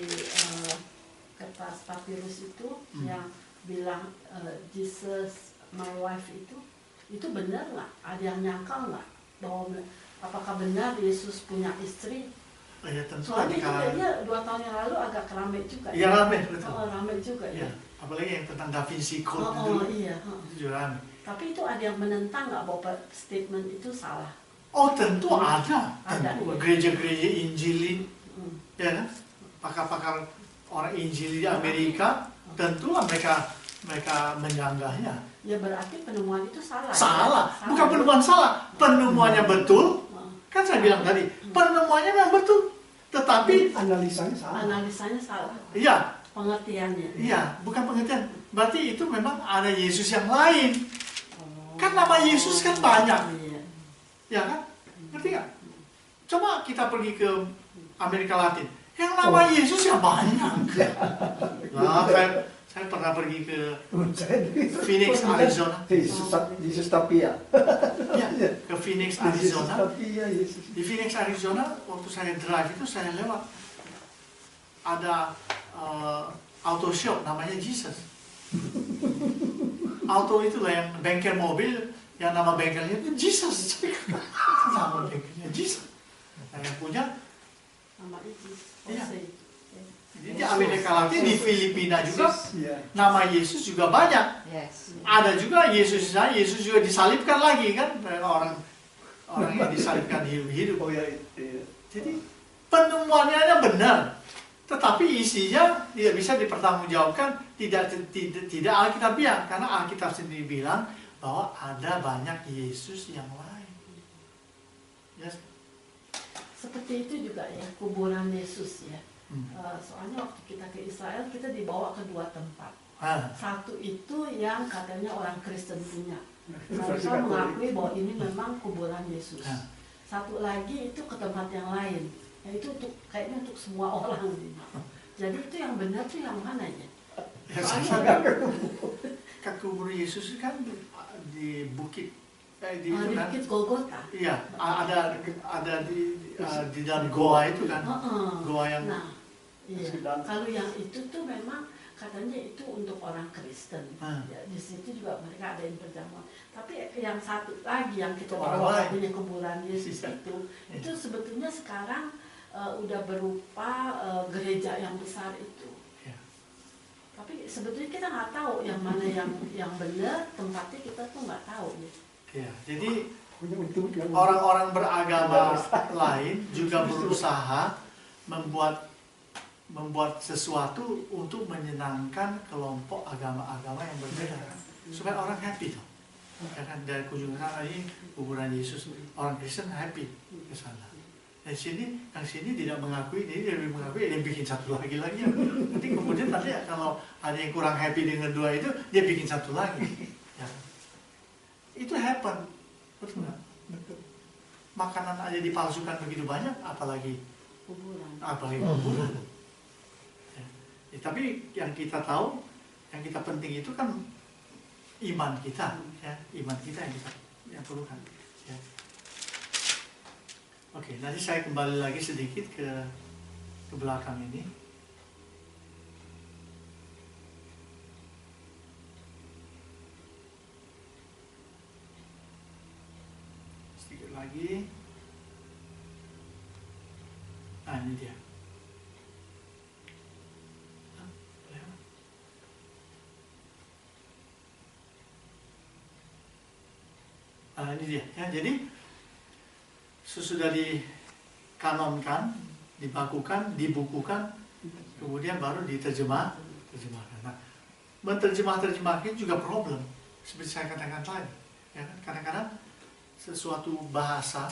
kertas papirus itu, yang bilang Jesus my wife itu benar nggak? Ada yang nyangkal nggak bahwa apakah benar Yesus punya istri? Oh, ya, tentu Soalnya ada kayaknya 2 tahun yang lalu agak ramai juga. Iya, ramai, betul. Ramai juga ya. Ya, apalagi yang tentang Da Vinci Code Iya. itu juga ramai. Tapi itu ada yang menentang nggak bahwa statement itu salah? Oh tentu ada. Ada, Tentu ya. gereja-gereja Injilin, ya kan? Pakar-pakar orang Injil di Amerika, tentulah mereka menyanggahnya. Ya berarti penemuan itu salah. Salah, Ya? bukan penemuan salah. Penemuannya betul. Kan saya bilang tadi, penemuannya memang betul. Tetapi Analisanya salah. Analisanya salah. iya, Pengertiannya. iya, bukan pengertian. Berarti itu memang ada Yesus yang lain. Kan nama Yesus kan banyak. Iya. Ya kan? Ngerti nggak? Coba kita pergi ke Amerika Latin. Yang nama Yesus ya banyak. Nah, saya pernah pergi ke Phoenix, Arizona. Yesus Tapia. Ya, ke Phoenix, Arizona. Tapia, Yesus. Di Phoenix, Arizona, waktu saya drive itu saya lewat. Ada auto shop namanya Jesus. Auto itulah yang bengkel mobil, yang nama bengkelnya itu Jesus. Nama bengkelnya Jesus. Nah, yang punya Nama itu. Iya. Jose. jadi di Amerika Latin, di Filipina juga Iya. nama Yesus juga banyak. Yes. Ada juga Yesus juga disalibkan lagi kan, orang yang disalibkan hidup-hidup. Oh ya, iya. Jadi penemuannya benar, tetapi isinya tidak bisa dipertanggungjawabkan, tidak Alkitabiah, karena Alkitab sendiri bilang bahwa ada banyak Yesus yang lain. Yes. Seperti itu juga ya kuburan Yesus ya. Soalnya waktu kita ke Israel kita dibawa ke 2 tempat. Satu itu yang katanya orang Kristen punya. Mereka mengakui bahwa ini memang kuburan Yesus. Satu lagi itu ke tempat yang lain. Ya itu kayaknya untuk semua orang. Jadi itu yang benar tuh yang mana ya? Soalnya kan kubur Yesus kan di bukit di itu di kan. Bukit Golgota. Iya, ada di dalam goa itu kan. Goa yang Nah, iya. Kalau yang itu tuh memang katanya itu untuk orang Kristen. Ya, di situ juga mereka ada yang perjamuan. Tapi yang satu lagi yang kita bawa punya kuburan Yesus itu sebetulnya sekarang udah berupa gereja yang besar itu. Ya. Tapi sebetulnya kita nggak tahu yang mana yang benar, tempatnya kita tuh nggak tahu. Ya, jadi orang-orang beragama lain juga berusaha membuat sesuatu untuk menyenangkan kelompok agama-agama yang berbeda, supaya orang happy tuh. Ya kan, dari kunjungan sana ini kuburan Yesus, orang Kristen happy ke sana. Yang sini tidak mengakui, dia lebih mengakui, dia bikin satu lagi. Nanti kemudian kalau ada yang kurang happy dengan dua itu, dia bikin satu lagi. Ya. Itu happen, betul nggak? Makanan aja dipalsukan begitu banyak, apalagi kuburan. Ya, tapi yang kita tahu, yang kita penting itu kan iman kita, ya, iman kita yang perlukan. Ya. Oke, nanti saya kembali lagi sedikit ke belakang ini. Sedikit lagi. Nah, ini dia. Nah, ini dia. Ya, jadi sesudah dikanonkan, dibakukan, dibukukan, kemudian baru diterjemahkan. Nah, menerjemahkan juga problem, seperti saya katakan tadi. Ya, kadang-kadang sesuatu bahasa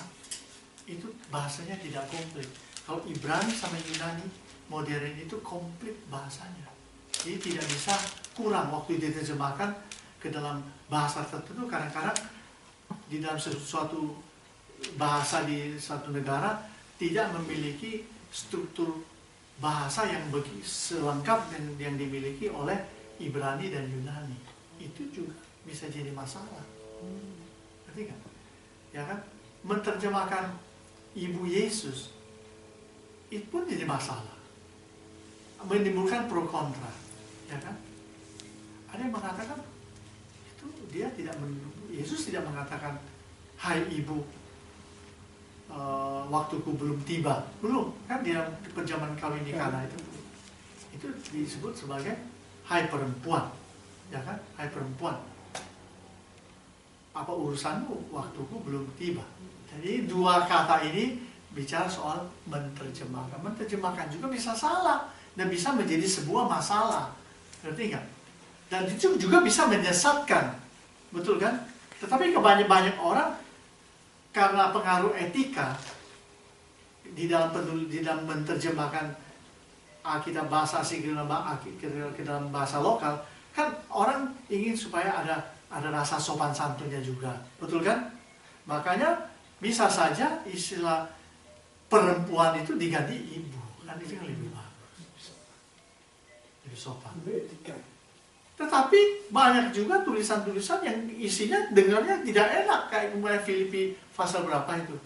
itu bahasanya tidak komplit. Kalau Ibrani sama Yunani modern itu komplit bahasanya, jadi tidak bisa kurang waktu diterjemahkan ke dalam bahasa tertentu. Kadang-kadang di dalam sesuatu bahasa di suatu negara tidak memiliki struktur bahasa yang selengkap yang dimiliki oleh Ibrani dan Yunani. Itu juga bisa jadi masalah. Ngerti kan? Ya kan? Menerjemahkan Ibu Yesus itu pun jadi masalah, menimbulkan pro kontra, ya kan? Ada yang mengatakan itu Yesus tidak mengatakan hai ibu, waktuku belum tiba, belum kan, di dalam perjamuan kawin di Kana itu disebut sebagai hai perempuan, ya kan? Hai perempuan, apa urusanmu, waktuku belum tiba. Jadi dua kata ini bicara soal menerjemahkan. Menerjemahkan juga bisa salah dan bisa menjadi sebuah masalah, ngerti nggak? Dan itu juga bisa menyesatkan, betul kan? Tetapi banyak orang karena pengaruh etika di dalam menerjemahkan Alkitab bahasa asing ke dalam bahasa lokal, kan orang ingin supaya ada rasa sopan santunnya juga, betul kan? Makanya bisa saja istilah perempuan itu diganti ibu, kan itu yang lebih bagus, lebih sopan. Tetapi banyak juga tulisan-tulisan yang isinya dengarnya tidak enak, kayak kemarin Filipi pasal berapa itu,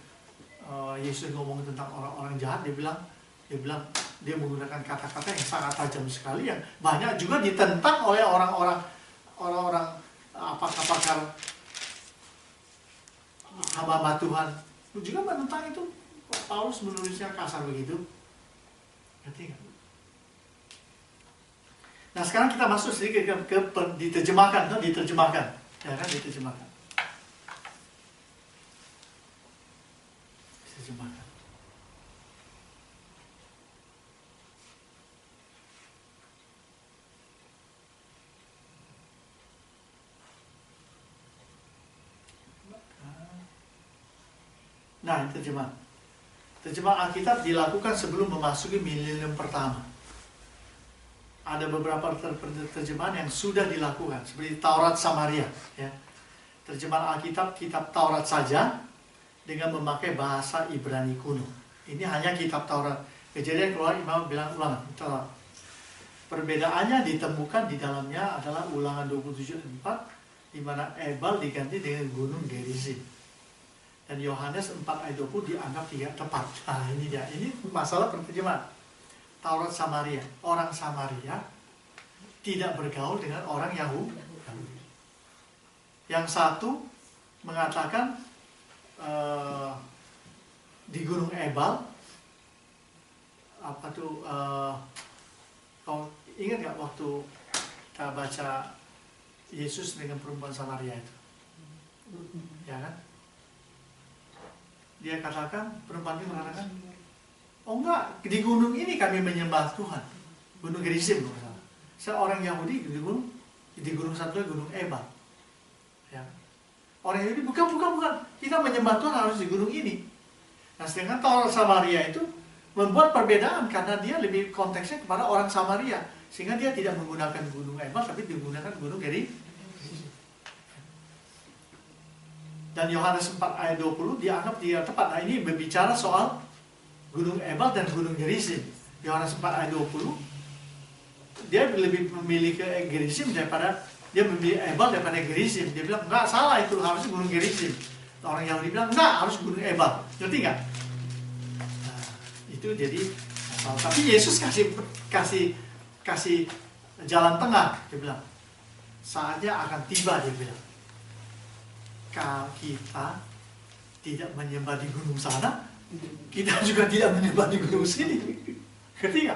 Yesus ngomong tentang orang-orang jahat, dia bilang dia menggunakan kata-kata yang sangat tajam sekali, yang banyak juga ditentang oleh orang-orang pakar hamba Tuhan juga menentang itu. Paulus menulisnya kasar begitu, ngerti nggak? Nah, sekarang kita masuk sedikit ke diterjemahkan, ya kan, diterjemahkan. Nah, terjemahan Alkitab dilakukan sebelum memasuki milenium pertama. Ada beberapa terjemahan yang sudah dilakukan, seperti Taurat Samaria. Ya. Terjemahan Alkitab, kitab Taurat saja, dengan memakai bahasa Ibrani kuno. Ini hanya kitab Taurat. Kejadian keluar Imam bilang ulangan. Perbedaannya ditemukan di dalamnya adalah Ulangan 27:4 di mana Ebal diganti dengan gunung Gerizim. Dan Yohanes 4 ayat 20 dianggap tidak tepat. Nah ini dia, ini masalah penerjemahan. Taurat Samaria, orang Samaria tidak bergaul dengan orang Yahudi. Yang satu mengatakan di gunung Ebal, apa tuh, kau ingat nggak waktu kita baca Yesus dengan perempuan Samaria itu, ya kan? Dia katakan, perempuan itu mengatakan, oh enggak, di gunung ini kami menyembah Tuhan, gunung Gerizim. Seorang Yahudi di gunung satu, gunung Ebal. Ya. Orang Yahudi bukan, kita menyembah Tuhan harus di gunung ini. Nah sedangkan Taurat Samaria itu membuat perbedaan karena dia lebih konteksnya kepada orang Samaria, sehingga dia tidak menggunakan gunung Ebal tapi digunakan gunung Gerizim. Dan Yohanes 4 ayat 20 dianggap tidak tepat. Nah ini berbicara soal gunung Ebal dan gunung Gerizim. Yohanes 4 ayat 20 dia lebih memilih ke Gerizim daripada dia memilih Ebal daripada Gerizim. Dia bilang enggak, salah, itu harusnya gunung Gerizim. Orang Yahudi bilang enggak, harus gunung Ebal. Ngerti nggak? Nah, itu jadi tapi Yesus kasih jalan tengah. Dia bilang saatnya akan tiba, dia bilang. Kalau kita tidak menyembah di gunung sana, kita juga tidak menyembah di gunung sini. Ketika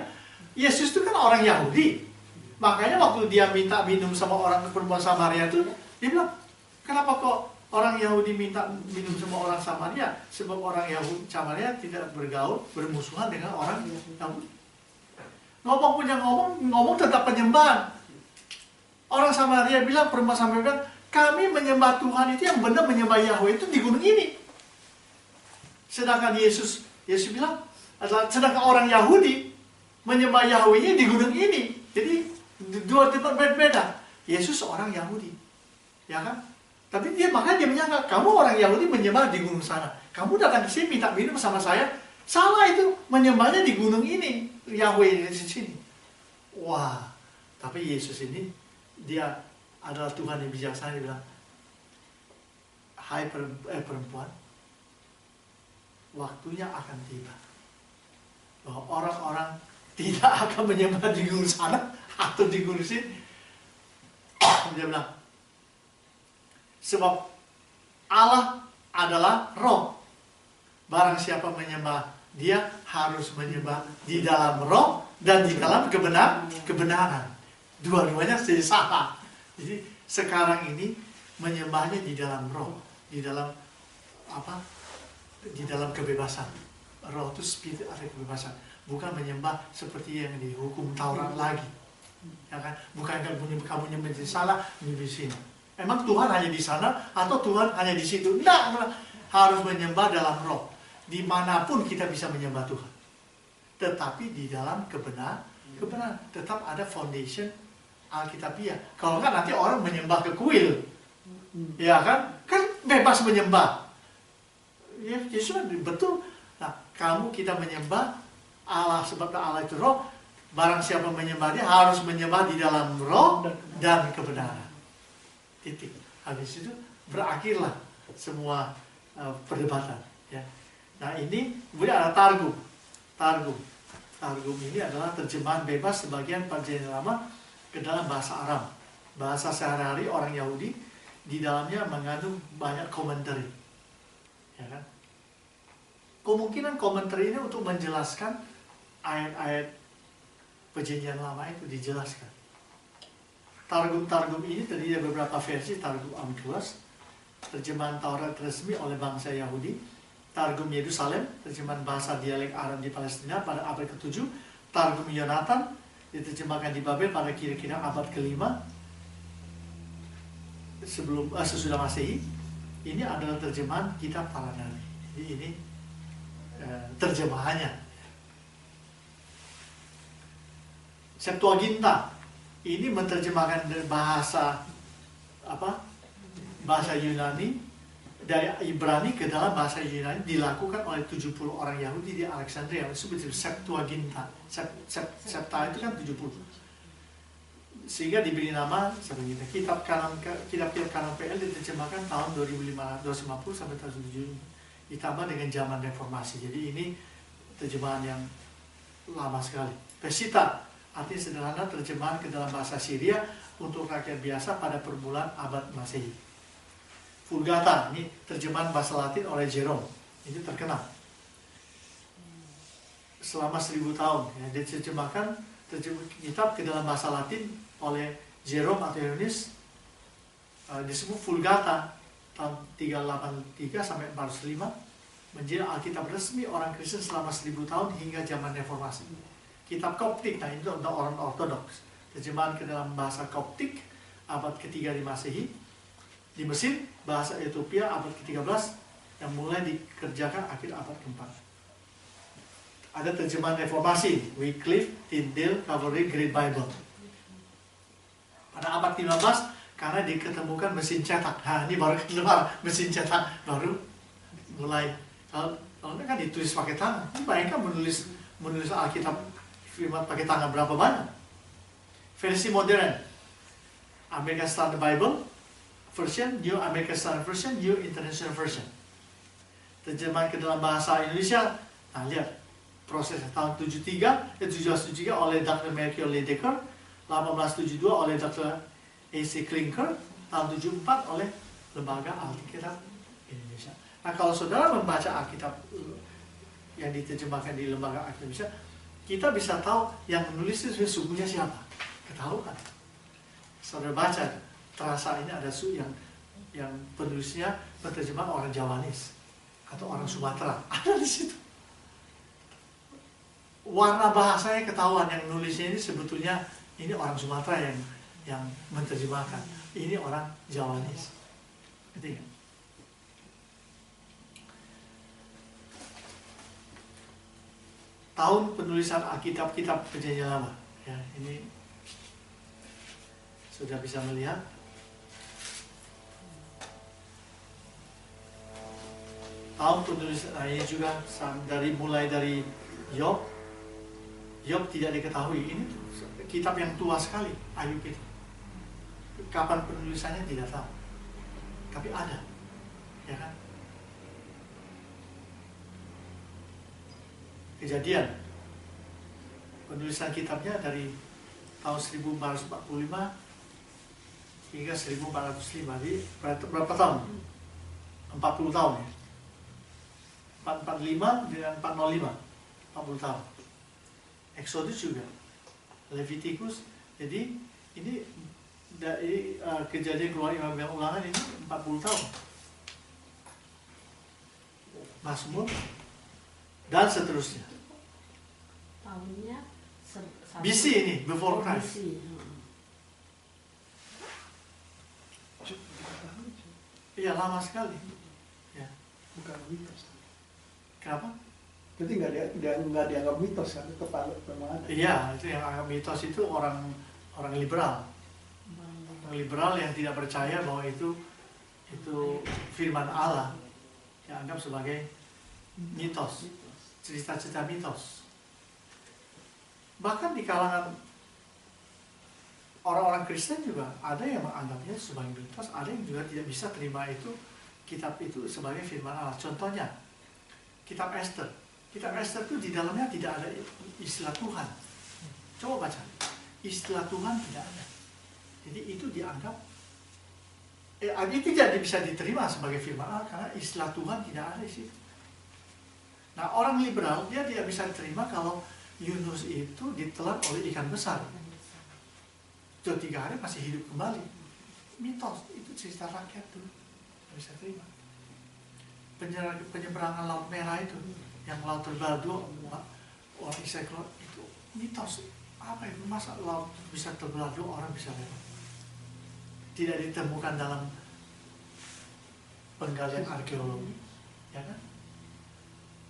Yesus itu kan orang Yahudi, makanya waktu dia minta minum sama orang perempuan Samaria itu, dia bilang, kenapa kok orang Yahudi minta minum sama orang Samaria? Sebab orang Yahudi Samaria tidak bergaul, bermusuhan dengan orang Yahudi. Ngomong tentang penyembahan. Orang Samaria bilang, perempuan Samaria bilang, kami menyembah Tuhan itu yang benar menyembah Yahweh itu di gunung ini. Sedangkan Yesus bilang, sedangkan orang Yahudi menyembah Yahweh di gunung ini. Jadi dua tempat berbeda. Yesus orang Yahudi, ya kan? Tapi makanya dia menyangka, kamu orang Yahudi menyembah di gunung sana. Kamu datang ke sini minta minum sama saya. Salah itu, menyembahnya di gunung ini. Yahweh di sini. Wah, tapi Yesus ini, dia adalah Tuhan yang bijaksana. Dia bilang, hai perempuan, waktunya akan tiba bahwa orang-orang tidak akan menyembah di gunung sana atau di gunung sini. Dia bilang, sebab Allah adalah roh. Barang siapa menyembah dia harus menyembah di dalam roh dan di dalam kebenaran. Dua-duanya salah. Jadi sekarang ini menyembahnya di dalam roh, di dalam apa? Di dalam kebebasan. Roh itu spirit, ada kebebasan. Bukan menyembah seperti yang dihukum Taurat lagi. Ya kan? Bukan kamu menyembah di sana, menyembah di sini. Emang Tuhan hanya di sana atau Tuhan hanya di situ? Enggak, harus menyembah dalam roh. Dimanapun kita bisa menyembah Tuhan. Tetapi di dalam kebenaran tetap ada foundation Alkitabiah. Kalau kan nanti orang menyembah ke kuil, ya kan? Kan bebas menyembah. Ya, Yesus betul. Nah, kita menyembah Allah sebab Allah itu roh. Barang siapa menyembah dia harus menyembah di dalam roh dan kebenaran. Titik. Habis itu berakhirlah semua perdebatan. Ya. Nah ini kemudian ada Targum. Targum ini adalah terjemahan bebas sebagian Perjanjian Lama ke dalam bahasa Aram, bahasa sehari-hari orang Yahudi. Di dalamnya mengandung banyak komentari, ya kan? Kemungkinan komentari ini untuk menjelaskan ayat-ayat Perjanjian Lama itu dijelaskan. Targum ini terdiri dari beberapa versi. Targum Amtuas, terjemahan Taurat resmi oleh bangsa Yahudi. Targum Yerusalem, terjemahan bahasa dialek Aram di Palestina pada abad ke-7. Targum Yonatan, diterjemahkan di Babel pada kira-kira abad ke-5 sesudah Masehi. Ini adalah terjemahan kitab para nabi. Jadi ini terjemahannya. Septuaginta ini menerjemahkan bahasa bahasa Yunani dari Ibrani ke dalam bahasa Yunani, dilakukan oleh 70 orang Yahudi di Alexandria. Itu disebut Septuaginta. Septa itu kan 70. sehingga diberi nama seperti itu. Kitab Kanan PL diterjemahkan tahun 2550 sampai tahun 70, ditambah dengan zaman reformasi. Jadi ini terjemahan yang lama sekali. Pesita artinya sederhana, terjemahan ke dalam bahasa Syria untuk rakyat biasa pada permulaan abad Masehi. Vulgata ini terjemahan bahasa Latin oleh Jerome, ini terkenal selama 1000 tahun ya, diterjemahkan kitab ke dalam bahasa Latin oleh Jerome atau Hieronymus, disebut Vulgata tahun 383 sampai 405, menjadi Alkitab resmi orang Kristen selama 1000 tahun hingga zaman reformasi. Kitab Koptik, nah itu untuk orang Ortodoks, terjemahan ke dalam bahasa Koptik abad ketiga di Masehi. Di Mesir, bahasa Ethiopia abad ke-13 yang mulai dikerjakan akhir abad ke-4. Ada terjemahan reformasi, Wycliffe, Tyndale, Calvary, Great Bible. Pada abad 15, karena diketemukan mesin cetak. Nah, ini baru keluar mesin cetak, baru mulai. Kalau kan ditulis pakai tangan, bayangkan menulis Alkitab firman pakai tangan berapa banyak. Versi modern, American Standard Bible Version, New American Standard Version, New International Version. Terjemahan ke dalam bahasa Indonesia, nah lihat proses tahun 1773 oleh Dr. Melchior Ledecker, 1872 oleh Dr. A.C. Klinker, tahun 74 oleh Lembaga Alkitab Indonesia. Nah, kalau saudara membaca Alkitab yang diterjemahkan di Lembaga Alkitab Indonesia, kita bisa tahu yang menulis itu sukunya siapa. Ketahuan. Saudara baca, terasa ini ada yang penulisnya penerjemah orang Jawanis atau orang Sumatera. Ada di situ. Warna bahasanya ketahuan, yang nulisnya ini sebetulnya ini orang Sumatera yang menerjemahkan. Ini orang Jawanis. Ketiga. Tahun penulisan Alkitab-kitab Perjanjian Lama. Ya, ini sudah bisa melihat. Tahun penulisan ini juga mulai dari Yob tidak diketahui. Ini kitab yang tua sekali, Ayub itu. Kapan penulisannya tidak tahu. Tapi ada. Ya kan? Kejadian. Penulisan kitabnya dari tahun 1445 hingga 1405. Jadi berapa tahun? 40 tahun ya. 445 dengan 405, 40 tahun. Exodus juga, Leviticus. Jadi ini dari kejadian keluar Imam yang Ulangan ini 40 tahun. Mazmur dan seterusnya. Tahunnya BC ini, before Christ. Iya, lama sekali. Ya. Bukan mitos. Kenapa? Jadi nggak dianggap mitos kan, kepala pemahaman. Iya, itu yang anggap mitos itu orang liberal. Orang liberal yang tidak percaya bahwa itu firman Allah, yang anggap sebagai mitos, cerita-cerita mitos. Bahkan di kalangan orang-orang Kristen juga ada yang menganggapnya sebagai mitos, ada yang juga tidak bisa terima itu kitab itu sebagai firman Allah. Contohnya kitab Esther. Kitab Esther itu di dalamnya tidak ada istilah Tuhan. Coba baca. Istilah Tuhan tidak ada. Jadi itu dianggap itu tidak bisa diterima sebagai firman Allah karena istilah Tuhan tidak ada di situ. Nah, orang liberal dia tidak bisa terima kalau Yunus itu ditelan oleh ikan besar. Sudah 3 hari masih hidup kembali. Mitos, itu cerita rakyat tuh. Tidak bisa terima. Penyeberangan Laut Merah itu, yang laut terbelah 2, orang Israel itu mitos. Apa itu? Masa laut bisa terbelah 2, orang bisa lewat? Tidak ditemukan dalam penggalian arkeologi, ya kan?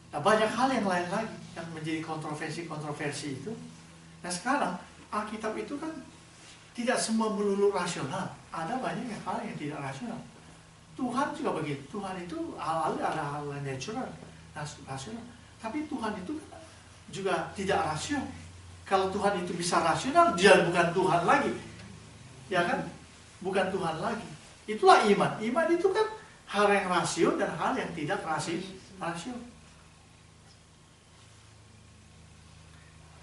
Nah, banyak hal yang lain lagi yang menjadi kontroversi itu. Nah, sekarang Alkitab itu kan tidak semua melulu rasional. Ada banyak hal yang tidak rasional. Tuhan juga begitu. Tuhan itu ada hal natural, rasional. Tapi Tuhan itu juga tidak rasional. Kalau Tuhan itu bisa rasional, dia bukan Tuhan lagi. ya kan? Bukan Tuhan lagi. Itulah iman. Iman itu kan hal yang rasio dan hal yang tidak rasio.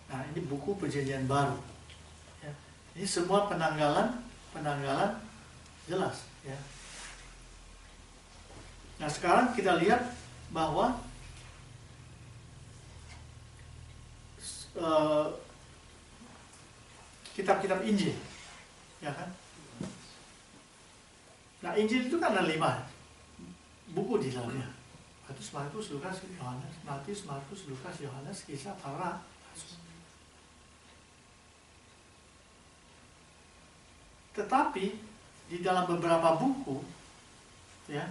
Nah, ini buku Perjanjian Baru. Ya. Ini semua penanggalan jelas. Ya. Nah, sekarang kita lihat bahwa kitab-kitab Injil, ya kan? Nah, Injil itu kan ada 5 buku di dalamnya. Markus, Lukas, Yohanes, Matius, Markus, Lukas, Yohanes, Kisah, para rasul. Tetapi di dalam beberapa buku, ya,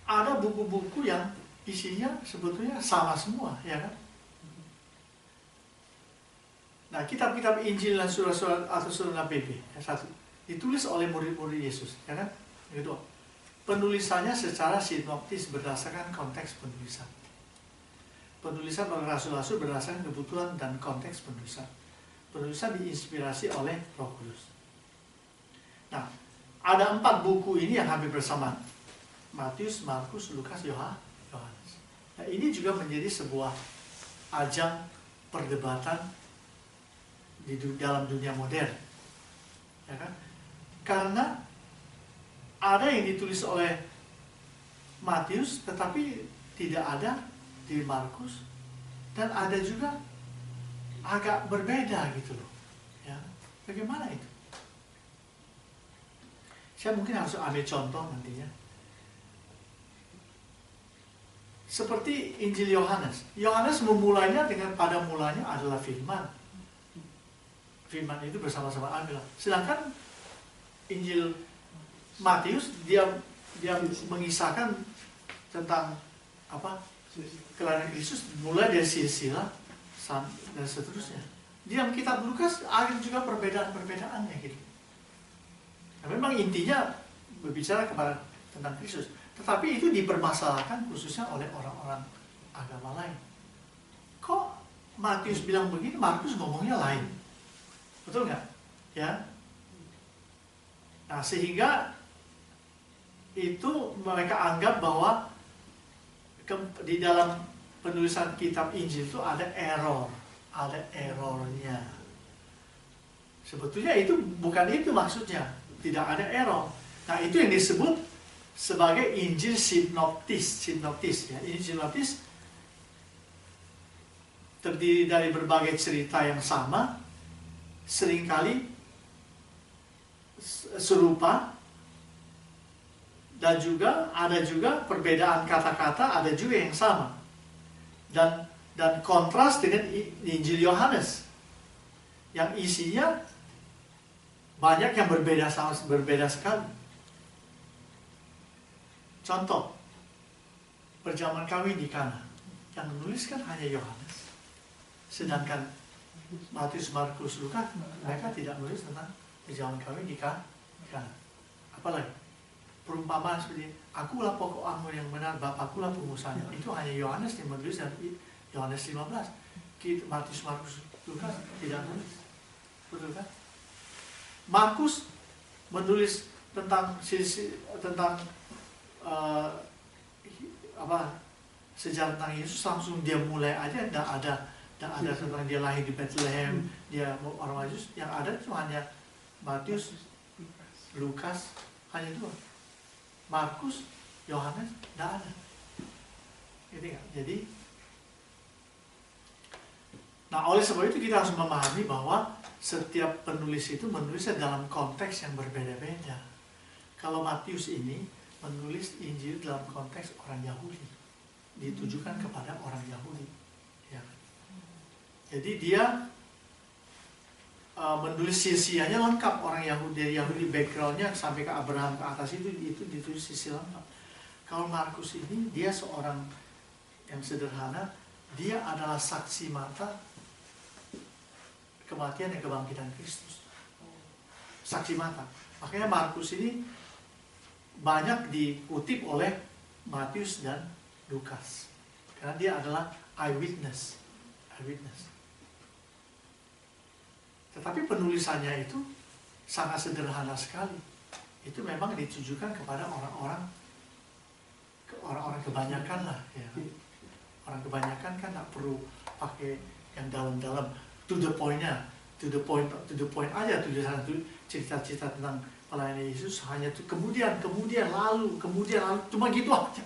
ada buku-buku yang isinya sebetulnya sama semua, ya kan? Nah, kitab-kitab Injil dan surat-surat atau surat Nabi, yang satu ditulis oleh murid-murid Yesus, ya kan? Yang kedua, penulisannya secara sinoptis berdasarkan konteks penulisan. Penulisan oleh rasul-rasul berdasarkan kebutuhan dan konteks penulisan. Penulisan diinspirasi oleh Roh Kudus. Nah, ada 4 buku ini yang hampir bersamaan. Matius, Markus, Lukas, Yohanes. Nah, ini juga menjadi sebuah ajang perdebatan di dalam dunia modern, ya kan? Karena ada yang ditulis oleh Matius tetapi tidak ada di Markus, dan ada juga agak berbeda gitu loh, ya. Bagaimana itu? Saya mungkin harus ambil contoh nantinya. Seperti Injil Yohanes. Yohanes memulainya dengan pada mulanya adalah firman. Firman itu bersama-sama Allah. Sedangkan Injil Matius dia mengisahkan tentang apa? Kelahiran Yesus mulai dari silsilah dan seterusnya. Di dalam kitab Lukas ada juga perbedaan-perbedaannya gitu. Nah, memang intinya berbicara tentang Kristus, tetapi itu dipermasalahkan khususnya oleh orang-orang agama lain. Kok Matius bilang begini, Markus ngomongnya lain? Betul nggak? Ya. Nah, sehingga itu mereka anggap bahwa di dalam penulisan kitab Injil itu ada errornya. Sebetulnya itu bukan itu maksudnya, tidak ada error. Nah, itu yang disebut sebagai Injil sinoptis, ya. Injil sinoptis terdiri dari berbagai cerita yang sama, seringkali serupa, dan ada juga perbedaan kata-kata, ada juga yang sama, dan kontras dengan Injil Yohanes yang isinya banyak yang berbeda sekali. Contoh, perjamuan kawin di Kana, yang menuliskan hanya Yohanes, sedangkan Matius, Markus, Lukas mereka tidak menulis tentang perjamuan kawin di Kana. Apalagi perumpamaan seperti akulah pokok anggur yang benar, Bapakkulah pengusahanya. Itu hanya Yohanes yang menulis, dan Yohanes 15. Matius, Markus, Lukas tidak menulis. Betul kan? Markus menulis tentang sejarah tentang Yesus, langsung dia mulai aja, tidak ada tentang dia lahir di Bethlehem, dia orang Yesus. Yang ada itu hanya Matius, Lukas, hanya 2. Markus, Yohanes, tidak ada. Jadi, nah oleh sebab itu kita harus memahami bahwa setiap penulis itu menulisnya dalam konteks yang berbeda-beda. Kalau Matius ini menulis Injil dalam konteks orang Yahudi, ditujukan kepada orang Yahudi, ya. Jadi dia menulis silsilahnya lengkap, orang Yahudi backgroundnya sampai ke Abraham ke atas itu ditulis silsilah lengkap. Kalau Markus ini dia seorang yang sederhana, dia adalah saksi mata kematian dan kebangkitan Kristus. Saksi mata. Makanya Markus ini banyak dikutip oleh Matius dan Lukas, karena dia adalah eyewitness. Tetapi penulisannya itu sangat sederhana sekali. Itu memang ditujukan kepada orang-orang kebanyakan lah, ya. Orang kebanyakan kan nggak perlu pakai yang dalam-dalam, to the point aja tulisan itu, cerita-cerita tentang pelayanan Yesus hanya itu kemudian lalu, cuma gitu aja.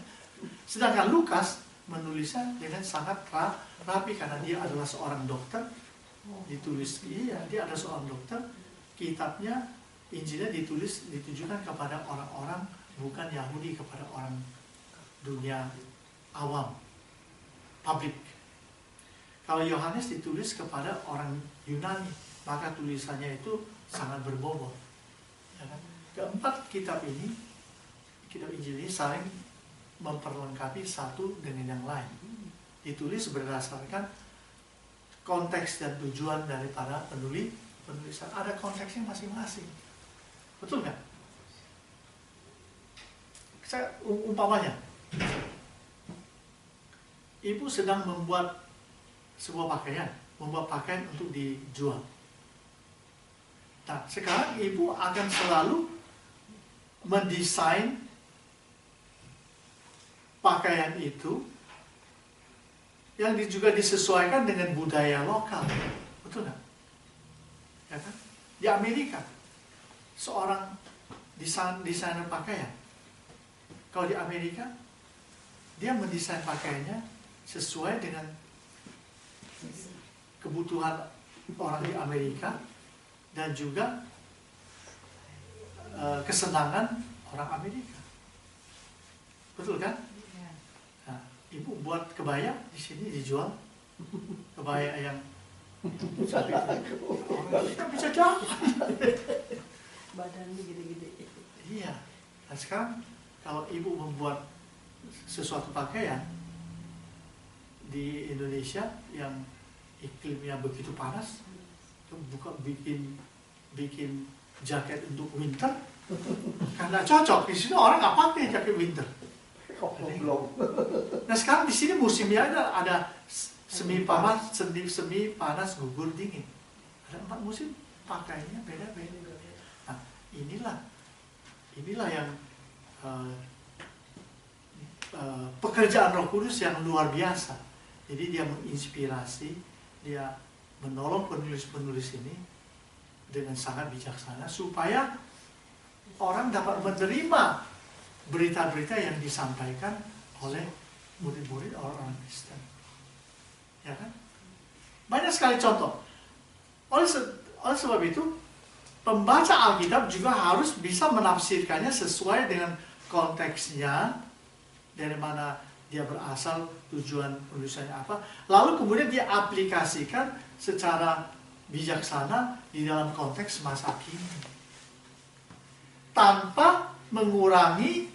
Sedangkan Lukas menulisnya dengan sangat rapi karena dia adalah seorang dokter. Dia adalah seorang dokter. Kitabnya, Injilnya ditujukan kepada orang-orang bukan Yahudi, kepada orang dunia awam, publik. Kalau Yohanes ditulis kepada orang Yunani, maka tulisannya itu sangat berbobot. Ya kan? Keempat kitab ini, kitab Injil ini saling memperlengkapi satu dengan yang lain. Ditulis berdasarkan konteks dan tujuan daripada penulisan. Ada konteksnya masing-masing. Betul nggak? Saya umpamanya, ibu sedang membuat sebuah pakaian, untuk dijual. Nah, sekarang ibu akan selalu mendesain pakaian itu yang juga disesuaikan dengan budaya lokal. Betul nggak? Ya kan? Di Amerika, seorang desainer pakaian, kalau di Amerika, dia mendesain pakaiannya sesuai dengan kebutuhan orang di Amerika dan juga kesenangan orang Amerika. Betul kan? Nah, ibu buat kebaya di sini dijual, kebaya yang kita bisa jalan. Badannya gede-gede. Iya. Nah sekarang kalau ibu membuat sesuatu pakaian di Indonesia yang iklimnya begitu panas, bikin jaket untuk winter, karena cocok di sini orang nggak pakai jaket winter. Nah sekarang di sini musimnya ada semi panas, gugur dingin. Ada 4 musim, pakainya beda-beda. Nah inilah yang pekerjaan Roh Kudus yang luar biasa. Jadi dia menginspirasi, dia menolong penulis-penulis ini dengan sangat bijaksana supaya orang dapat menerima berita-berita yang disampaikan oleh murid-murid orang Kristen. Ya kan? Banyak sekali contoh. Oleh sebab itu, pembaca Alkitab juga harus bisa menafsirkannya sesuai dengan konteksnya, dari mana dia berasal, tujuan penulisannya apa, lalu kemudian dia aplikasikan secara bijaksana di dalam konteks masa kini, tanpa mengurangi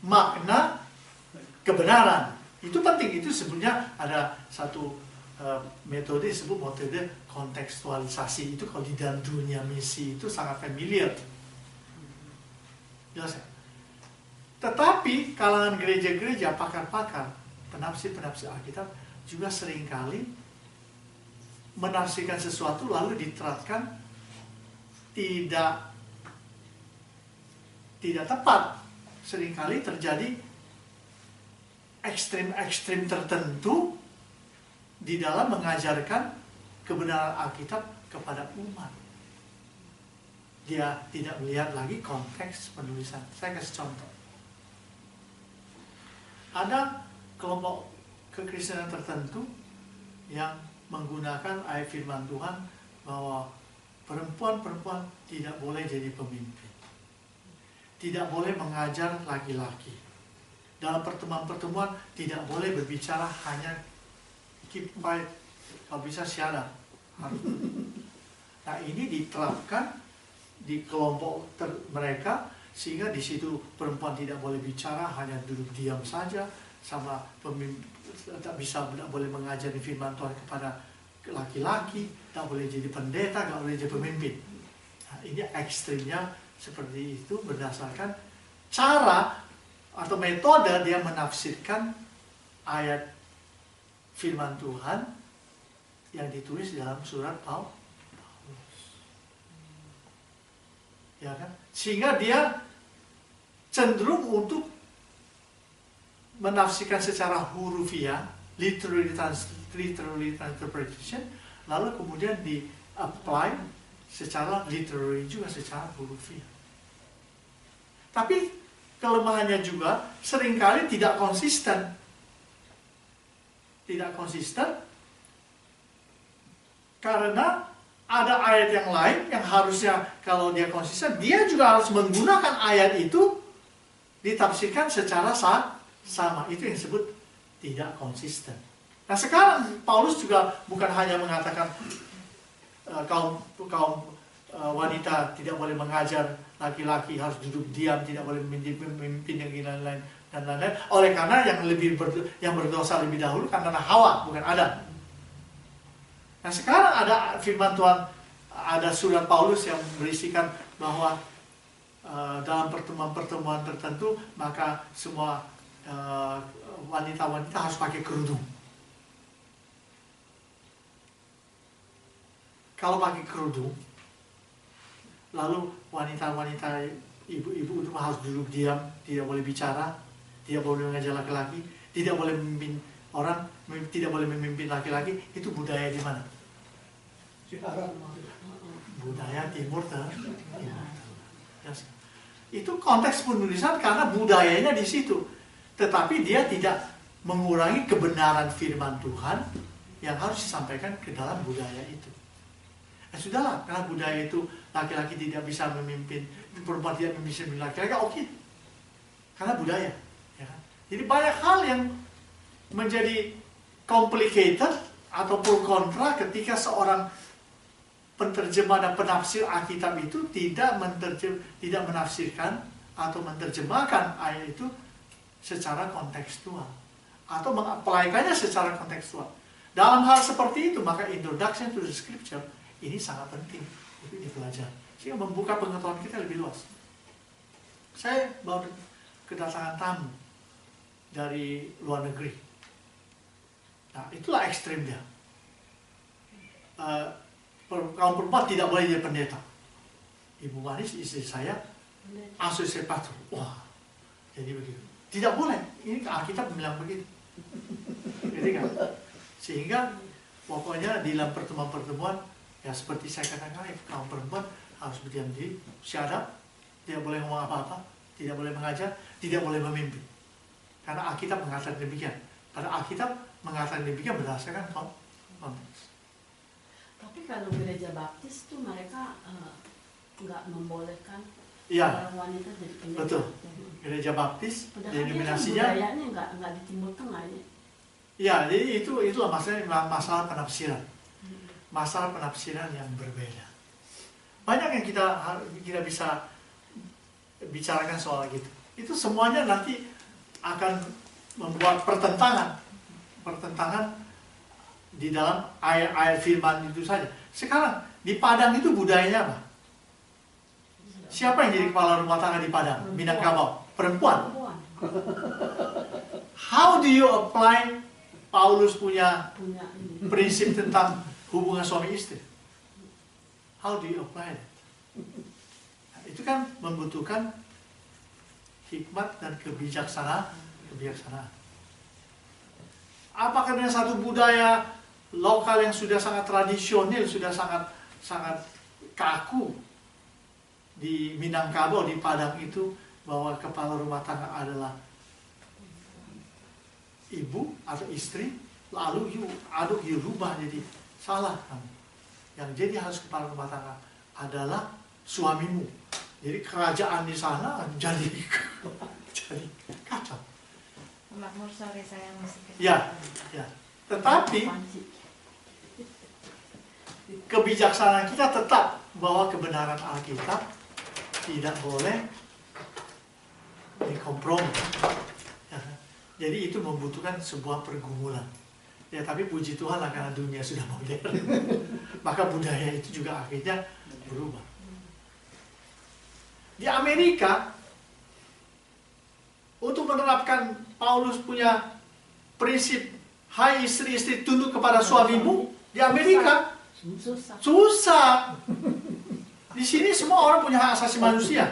makna kebenaran. Itu penting, itu sebenarnya ada satu metode disebut metode kontekstualisasi. Itu kalau di dalam dunia misi itu sangat familiar. Jelas ya? Tetapi kalangan gereja-gereja, pakar-pakar, penafsir-penafsir Alkitab juga seringkali menafsirkan sesuatu lalu diterapkan tidak tepat. Seringkali terjadi ekstrim-ekstrim tertentu di dalam mengajarkan kebenaran Alkitab kepada umat. Dia tidak melihat lagi konteks penulisan. Saya kasih contoh. Ada kelompok kekristenan tertentu yang menggunakan ayat firman Tuhan bahwa perempuan-perempuan tidak boleh jadi pemimpin, tidak boleh mengajar laki-laki. Dalam pertemuan-pertemuan tidak boleh berbicara, hanya keep quiet, kalau bisa syarat. Nah ini diterapkan di kelompok mereka, sehingga di situ perempuan tidak boleh bicara, hanya duduk diam saja, sama pemimpin tidak boleh mengajari firman Tuhan kepada laki-laki, tidak boleh jadi pendeta, tidak boleh jadi pemimpin. Nah, ini ekstrimnya seperti itu berdasarkan cara atau metode dia menafsirkan ayat firman Tuhan yang ditulis dalam surat Paulus. ya kan? Sehingga dia cenderung untuk menafsirkan secara hurufiah, literary interpretation, lalu kemudian di-apply secara literary juga, secara hurufiah. Tapi kelemahannya juga seringkali tidak konsisten. Tidak konsisten karena ada ayat yang lain yang harusnya kalau dia konsisten, dia juga harus menggunakan ayat itu ditafsirkan secara sama. Itu yang disebut tidak konsisten. Nah sekarang Paulus juga bukan hanya mengatakan kaum wanita tidak boleh mengajar, laki-laki harus duduk diam, tidak boleh memimpin yang lain-lain dan lain-lain. Oleh karena yang berdosa lebih dahulu karena Hawa, bukan Adam. Nah sekarang ada firman Tuhan, ada surat Paulus yang berisikan bahwa dalam pertemuan-pertemuan tertentu maka semua wanita-wanita harus pakai kerudung. Kalau pakai kerudung, lalu wanita-wanita, ibu-ibu itu harus duduk diam, tidak boleh bicara, tidak boleh mengajar laki-laki, tidak boleh memimpin orang, tidak boleh memimpin laki-laki. Itu budaya di mana? Budaya Timur Tengah. Itu konteks penulisan karena budayanya di situ. Tetapi dia tidak mengurangi kebenaran firman Tuhan yang harus disampaikan ke dalam budaya itu. Sudahlah, karena budaya itu laki-laki tidak bisa memimpin, perempuan tidak bisa memimpin laki-laki, oke. Karena budaya. Ya kan? Jadi banyak hal yang menjadi complicated atau pro kontra ketika seorang penterjemah dan penafsir Alkitab itu tidak menafsirkan atau menerjemahkan ayat itu secara kontekstual atau mengaplikannya secara kontekstual. Dalam hal seperti itu, maka introduction to the scripture ini sangat penting untuk dipelajari, sehingga membuka pengetahuan kita lebih luas. Saya baru kedatangan tamu dari luar negeri. Nah, itulah ekstrim dia. Kaum perempuan tidak boleh jadi pendeta. Ibu Manis, istri saya, asosiasi pastor. Wah, jadi begitu. Tidak boleh. Ini Alkitab bilang begitu. Jadi kan, sehingga pokoknya di dalam pertemuan-pertemuan, ya seperti saya katakan, kaum perempuan harus berdiam diri, syadab, tidak boleh ngomong apa-apa, tidak boleh mengajar, tidak boleh memimpin. Karena Alkitab mengatakan demikian. Pada Alkitab mengatakan demikian berdasarkan konteks. Tapi kalau gereja baptis tuh mereka nggak membolehkan ya, orang wanita jadi pendeta. Betul. Gereja baptis, denominasinya budayanya nggak di Timur Tengah ya. Ya, jadi itulah masalah penafsiran. Masalah penafsiran yang berbeda. Banyak yang kita bisa bicarakan soal gitu. Itu semuanya nanti akan membuat pertentangan di dalam ayat firman itu saja. Sekarang di Padang itu budayanya apa? Siapa yang jadi kepala rumah tangga di Padang? Minangkabau, perempuan. How do you apply Paulus punya prinsip tentang hubungan suami istri? How do you apply it? Nah, itu kan membutuhkan hikmat dan kebijaksanaan. Apakah dengan satu budaya lokal yang sudah sangat tradisional, sudah sangat kaku di Minangkabau, di Padang itu, bahwa kepala rumah tangga adalah ibu atau istri, lalu you rubah jadi salah kamu. Yang jadi harus kepala rumah tangga adalah suamimu. Jadi kerajaan di sana jadi kacau. Makmur sore saya masih Ya. Tetapi kebijaksanaan kita tetap bahwa kebenaran Alkitab tidak boleh dikompromi. Ya. Jadi itu membutuhkan sebuah pergumulan. Ya, tapi puji Tuhan lah karena dunia sudah modern. Maka budaya itu juga akhirnya berubah. Di Amerika, untuk menerapkan Paulus punya prinsip hai istri-istri tunduk kepada suamimu, di Amerika susah. Di sini semua orang punya hak asasi manusia.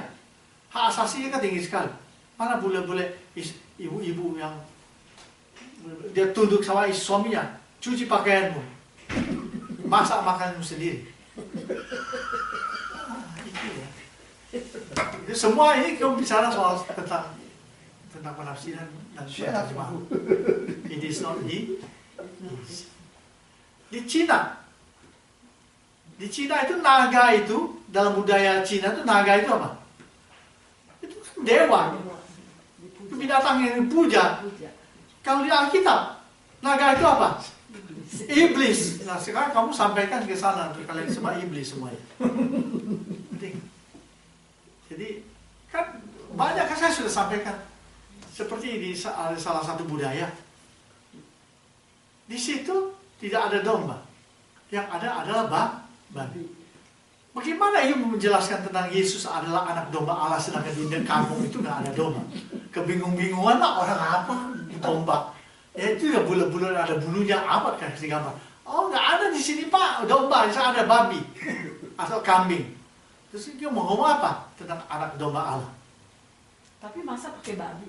Hak asasinya kan tinggi sekali. Mana boleh ibu-ibu yang dia tunduk sama suaminya, cuci pakaianmu, masak makananmu sendiri. Itu ya. Jadi semua ini kamu bicara soal tentang penafsiran dan terjemahan. It is not easy. Di Cina itu naga itu dalam budaya Cina itu naga itu apa? Itu dewa. Itu binatang yang dipuja. Kalau di Alkitab, naga itu apa? Iblis. Nah sekarang kamu sampaikan ke sana untuk kalian semua iblis semuanya. Jadi kan banyak kan saya sudah sampaikan. Seperti di salah satu budaya. Di situ tidak ada domba. Yang ada adalah babi. Bagaimana Ibu menjelaskan tentang Yesus adalah anak domba Allah sedangkan di kampung itu nggak ada domba? Kebingung-bingungan lah orang apa domba. Ya itu ya bulat-bulat ada bulunya apa kan di gambar. Oh nggak ada di sini Pak domba, di sana ada babi atau kambing. Terus dia mau ngomong apa tentang anak domba Allah? Tapi masa pakai babi?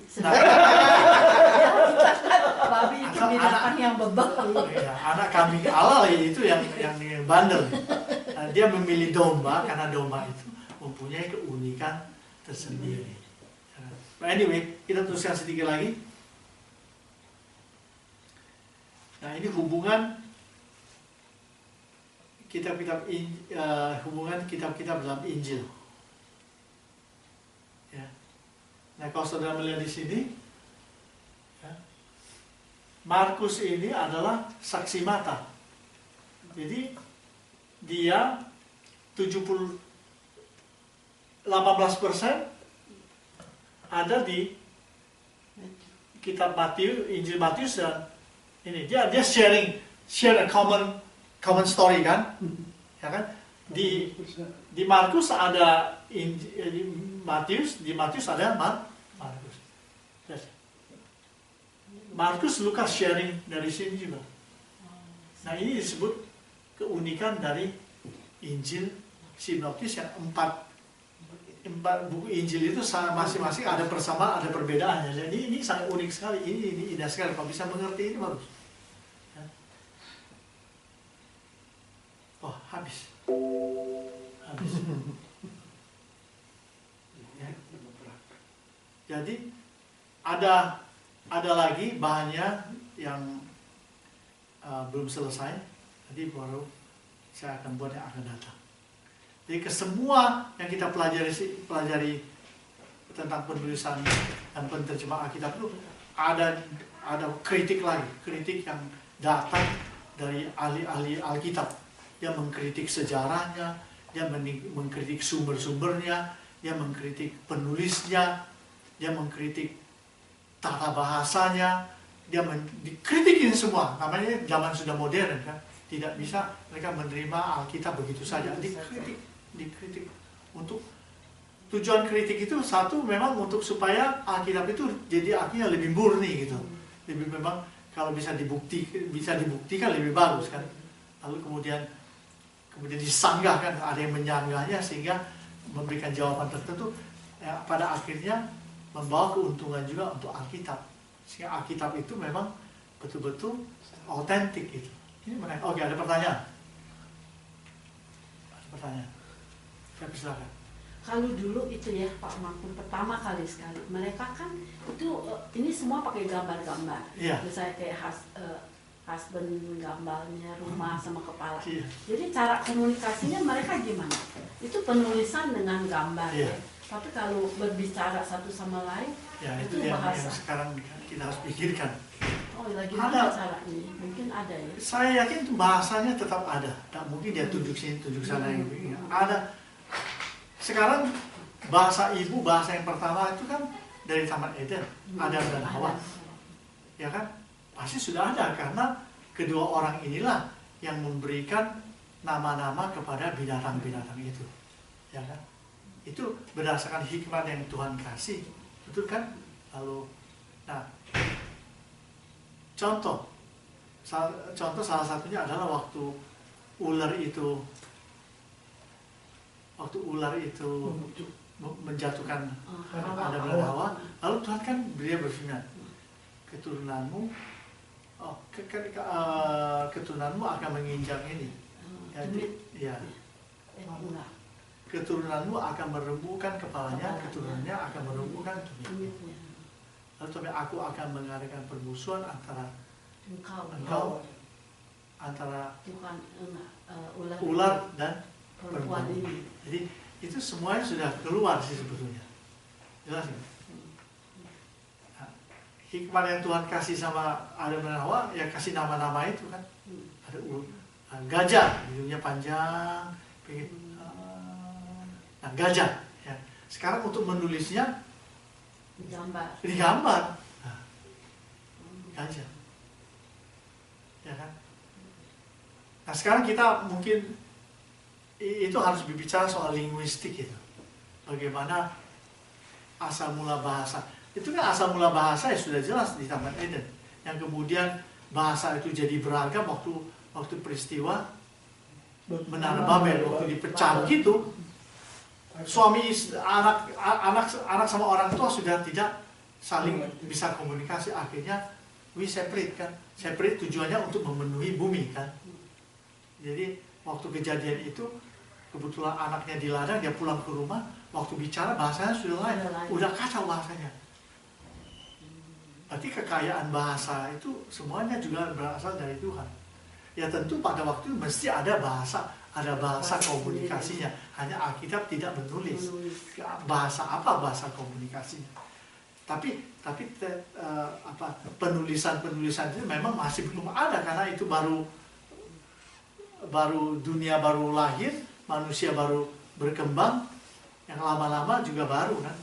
Babi itu binatang yang bebal. Ya, anak kambing Allah itu yang bandel. Nah, dia memilih domba karena domba itu mempunyai keunikan tersendiri. Nah, anyway, kita teruskan sedikit lagi. Nah, ini hubungan kitab-kitab dalam Injil. Ya. Nah, kalau saudara melihat di sini, ya, Markus ini adalah saksi mata. Jadi dia 18% ada di kitab Matius, Injil Matius dan ini dia share a common story kan, ya kan? Di Markus ada di Matius ada Markus. Markus, Lukas sharing dari sini juga. Nah ini disebut keunikan dari Injil sinoptis yang empat buku Injil itu masing-masing ada persamaan, ada perbedaannya. Jadi ini sangat unik sekali. Ini indah sekali. Kalau bisa mengerti ini bagus. Oh habis. Ya. Jadi ada lagi bahannya yang belum selesai. Jadi baru saya akan buat yang akan datang. Jadi kesemua yang kita pelajari tentang penulisan dan penerjemahan Alkitab itu ada kritik lagi, kritik yang datang dari ahli-ahli Alkitab. Dia mengkritik sejarahnya, dia mengkritik sumber-sumbernya, dia mengkritik penulisnya, dia mengkritik tata bahasanya, dia dikritikin semua. Namanya zaman sudah modern kan, tidak bisa mereka menerima Alkitab begitu saja. Dikritik untuk tujuan kritik itu satu memang untuk supaya Alkitab itu jadi akhirnya lebih murni gitu, lebih memang kalau bisa dibuktikan lebih bagus kan. Lalu kemudian disanggah kan, ada yang menyanggahnya sehingga memberikan jawaban tertentu ya, pada akhirnya membawa keuntungan juga untuk Alkitab, sehingga Alkitab itu memang betul-betul autentik gitu. Ini menarik. Oke, ada pertanyaan? Ada pertanyaan? Silakan. Kalau dulu itu ya Pak Makmur pertama kali sekali mereka kan itu ini semua pakai gambar-gambar. Iya. Misalnya kayak husband gambarnya rumah sama kepala. Iya. Jadi cara komunikasinya mereka gimana? Itu penulisan dengan gambar. Iya. Ya. Tapi kalau berbicara satu sama lain, Ya itu itu yang bahasa. sekarang kita harus pikirkan. Oh, lagi mana caranya? Mungkin ada ya. Saya yakin itu bahasanya tetap ada. Tak mungkin dia tunjuk sini, tunjuk sana yang ada. Sekarang bahasa ibu, bahasa yang pertama itu kan dari Taman Eden, Adam dan Hawa. Ya kan? Pasti sudah ada karena kedua orang inilah yang memberikan nama-nama kepada binatang-binatang itu. Ya kan? Itu berdasarkan hikmat yang Tuhan kasih. Betul kan? Lalu nah contoh salah satunya adalah waktu ular itu waktu ular itu menjatuhkan Adam dan Hawa. Hawa, lalu Tuhan kan dia berfirman, keturunanmu keturunanmu akan menginjak ini. Ya. Keturunanmu akan merembukan kepalanya, keturunannya akan merembukan tumitnya. Lalu tapi aku akan mengadakan permusuhan antara engkau antara Tuhan, ular dan perempuan ini. Jadi itu semuanya sudah keluar sih sebetulnya. Jelas ya? Nah, hikmah yang Tuhan kasih sama Adam dan Hawa, ya kasih nama-nama itu kan. Ada gajah, hidungnya panjang. Nah, gajah. Ya. Sekarang untuk menulisnya digambar. Nah, gajah. Ya kan? Nah sekarang kita mungkin itu harus berbicara soal linguistik itu. Bagaimana asal mula bahasa. Itu kan asal mula bahasa ya sudah jelas di Taman Eden. Yang kemudian bahasa itu jadi beragam waktu peristiwa Menara Babel, waktu dipecah gitu. Suami anak sama orang tua sudah tidak saling bisa komunikasi, akhirnya we separate kan. Separate tujuannya untuk memenuhi bumi kan. Jadi waktu kejadian itu kebetulan anaknya di ladang, dia pulang ke rumah, waktu bicara bahasanya sudah lain, udah kacau bahasanya. Berarti kekayaan bahasa itu semuanya juga berasal dari Tuhan. Ya tentu pada waktu itu mesti ada bahasa komunikasinya. Hanya Alkitab tidak menulis bahasa apa bahasa komunikasinya. Tapi penulisan itu memang masih belum ada karena itu baru dunia baru lahir, manusia baru berkembang, yang lama-lama juga baru kan.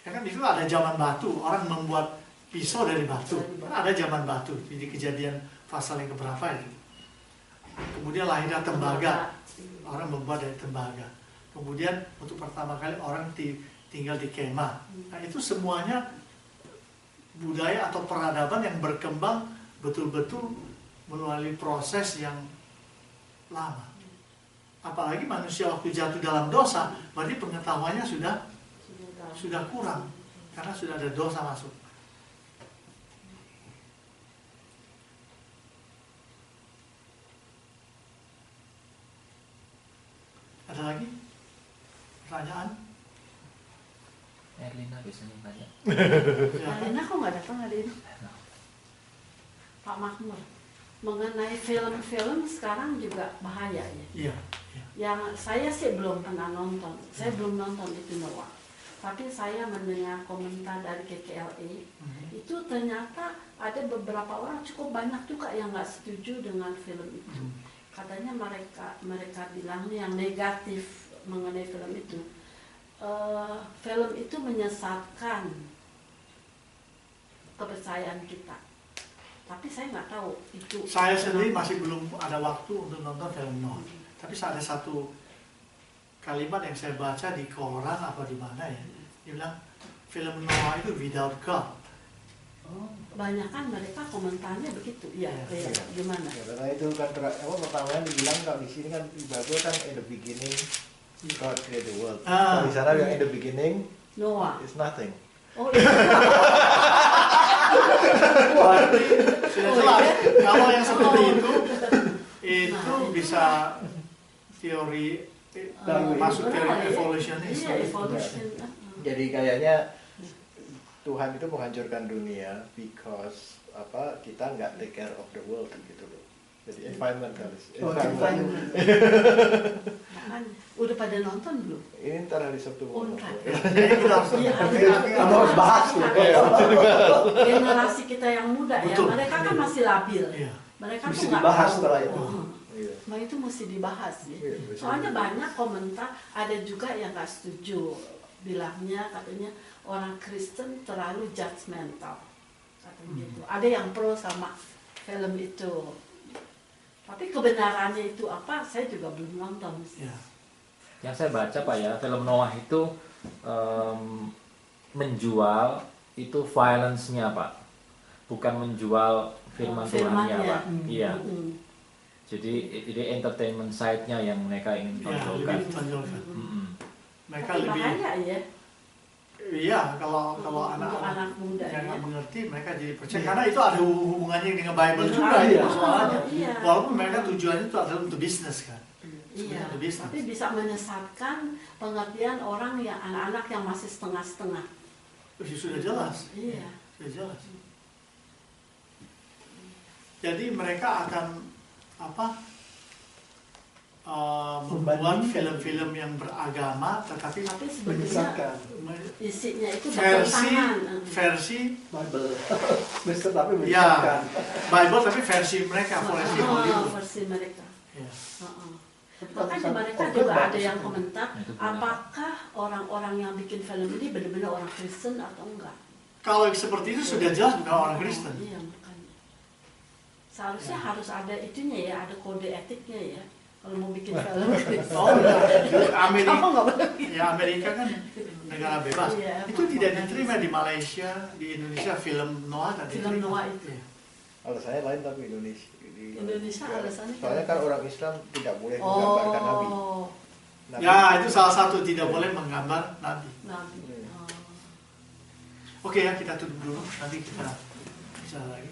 Ya kan itu ada zaman batu, orang membuat pisau dari batu. Kan ada zaman batu, jadi kejadian pasal yang keberapa itu. Kemudian lahirnya tembaga, orang membuat dari tembaga. Kemudian untuk pertama kali orang tinggal di kemah. Nah itu semuanya budaya atau peradaban yang berkembang betul-betul melalui proses yang lama. Apalagi manusia waktu jatuh dalam dosa, berarti pengetahuannya sudah kurang karena sudah ada dosa masuk. Ada lagi pertanyaan? Erlina biasanya banyak. Erlina kok nggak datang hari ini? Pak Makmur, mengenai film-film sekarang juga bahaya ya. Iya. Yang saya sih belum pernah nonton, saya belum nonton itu Noah. Tapi saya mendengar komentar dari KKLA, itu ternyata ada beberapa orang cukup banyak juga yang nggak setuju dengan film itu. Katanya mereka bilangnya yang negatif mengenai film itu. Film itu menyesatkan kepercayaan kita. Tapi saya nggak tahu itu. Saya sendiri masih belum ada waktu untuk nonton film Noah. Tapi ada satu kalimat yang saya baca di koran apa di mana ya. Dia bilang film Noah itu without God. Banyak kan mereka komentarnya begitu. Iya, gimana? Ya, karena itu kan pertamanya dibilang kalau di sini kan ibaratnya kan in the beginning God created the world. Kalau di sana yang in the beginning Noah is nothing. Oh iya. Sudah jelas. Kalau yang seperti itu bisa teori masuk teori evolusionis. Iya, evolution. Jadi kayaknya Tuhan itu menghancurkan dunia because kita nggak take care of the world gitu loh. Jadi environmentalis. Udah pada nonton belum? Ini ntar hari Sabtu mau. Harus bahas tuh. Generasi kita yang muda ya, mereka kan masih labil. Mereka mesti tuh nggak dibahas tahu. setelah itu. Nah itu mesti dibahas ya. Soalnya banyak komentar, ada juga yang nggak setuju. Bilangnya katanya orang Kristen terlalu judgmental. Katanya gitu. Ada yang pro sama film itu. Tapi kebenarannya itu apa, saya juga belum nonton. Ya. Yang saya baca Pak ya, film Noah itu menjual itu violence-nya Pak, bukan menjual firman Tuhannya Pak. Iya. Jadi ini entertainment side-nya yang mereka ingin Ya, tonjolkan. lebih ditonjolkan. Mereka Tapi lebih, bahaya ya. iya kalau Untuk anak-anak anak muda yang ya. nggak mengerti mereka jadi percaya Iya. karena itu ada hubungannya dengan Bible juga Iya. itu persoalannya. Iya. Walaupun mereka tujuannya itu adalah untuk bisnis kan. Iya, Untuk bisnis. tapi bisa menyesatkan pengertian orang yang anak-anak yang masih setengah-setengah. Sudah jelas, Iya. sudah jelas. Jadi mereka akan apa? Membuat Membandingkan. film-film yang beragama, tetapi Tapi sebenarnya Menyesatkan. isinya itu versi bertentangan. versi Bible. Mister tapi ya menyesatkan. Bible tapi versi mereka, versi Hollywood. Versi mereka. Ya. Makanya mereka Oke, juga bagus. ada yang komentar, Itu benar. apakah orang-orang yang bikin film ini benar-benar orang Kristen atau enggak? Kalau seperti itu sudah jelas bukan orang Kristen. Iya, makanya. Seharusnya harus ada itunya ya, ada kode etiknya ya. Kalau mau bikin film. Oh, Amerika, Kamu nggak boleh. ya Amerika kan negara bebas. Iya, Itu tidak diterima di Malaysia, di Indonesia film Noah tadi. Film Noah itu. Alasannya lain tapi Indonesia. Di Indonesia alasannya Soalnya kan orang Islam tidak boleh Oh, menggambarkan Nabi. Nabi. Ya, itu salah satu tidak boleh menggambar Nabi. Nabi. Iya. Oh. Oke ya, kita tutup dulu. Nanti kita bicara lagi.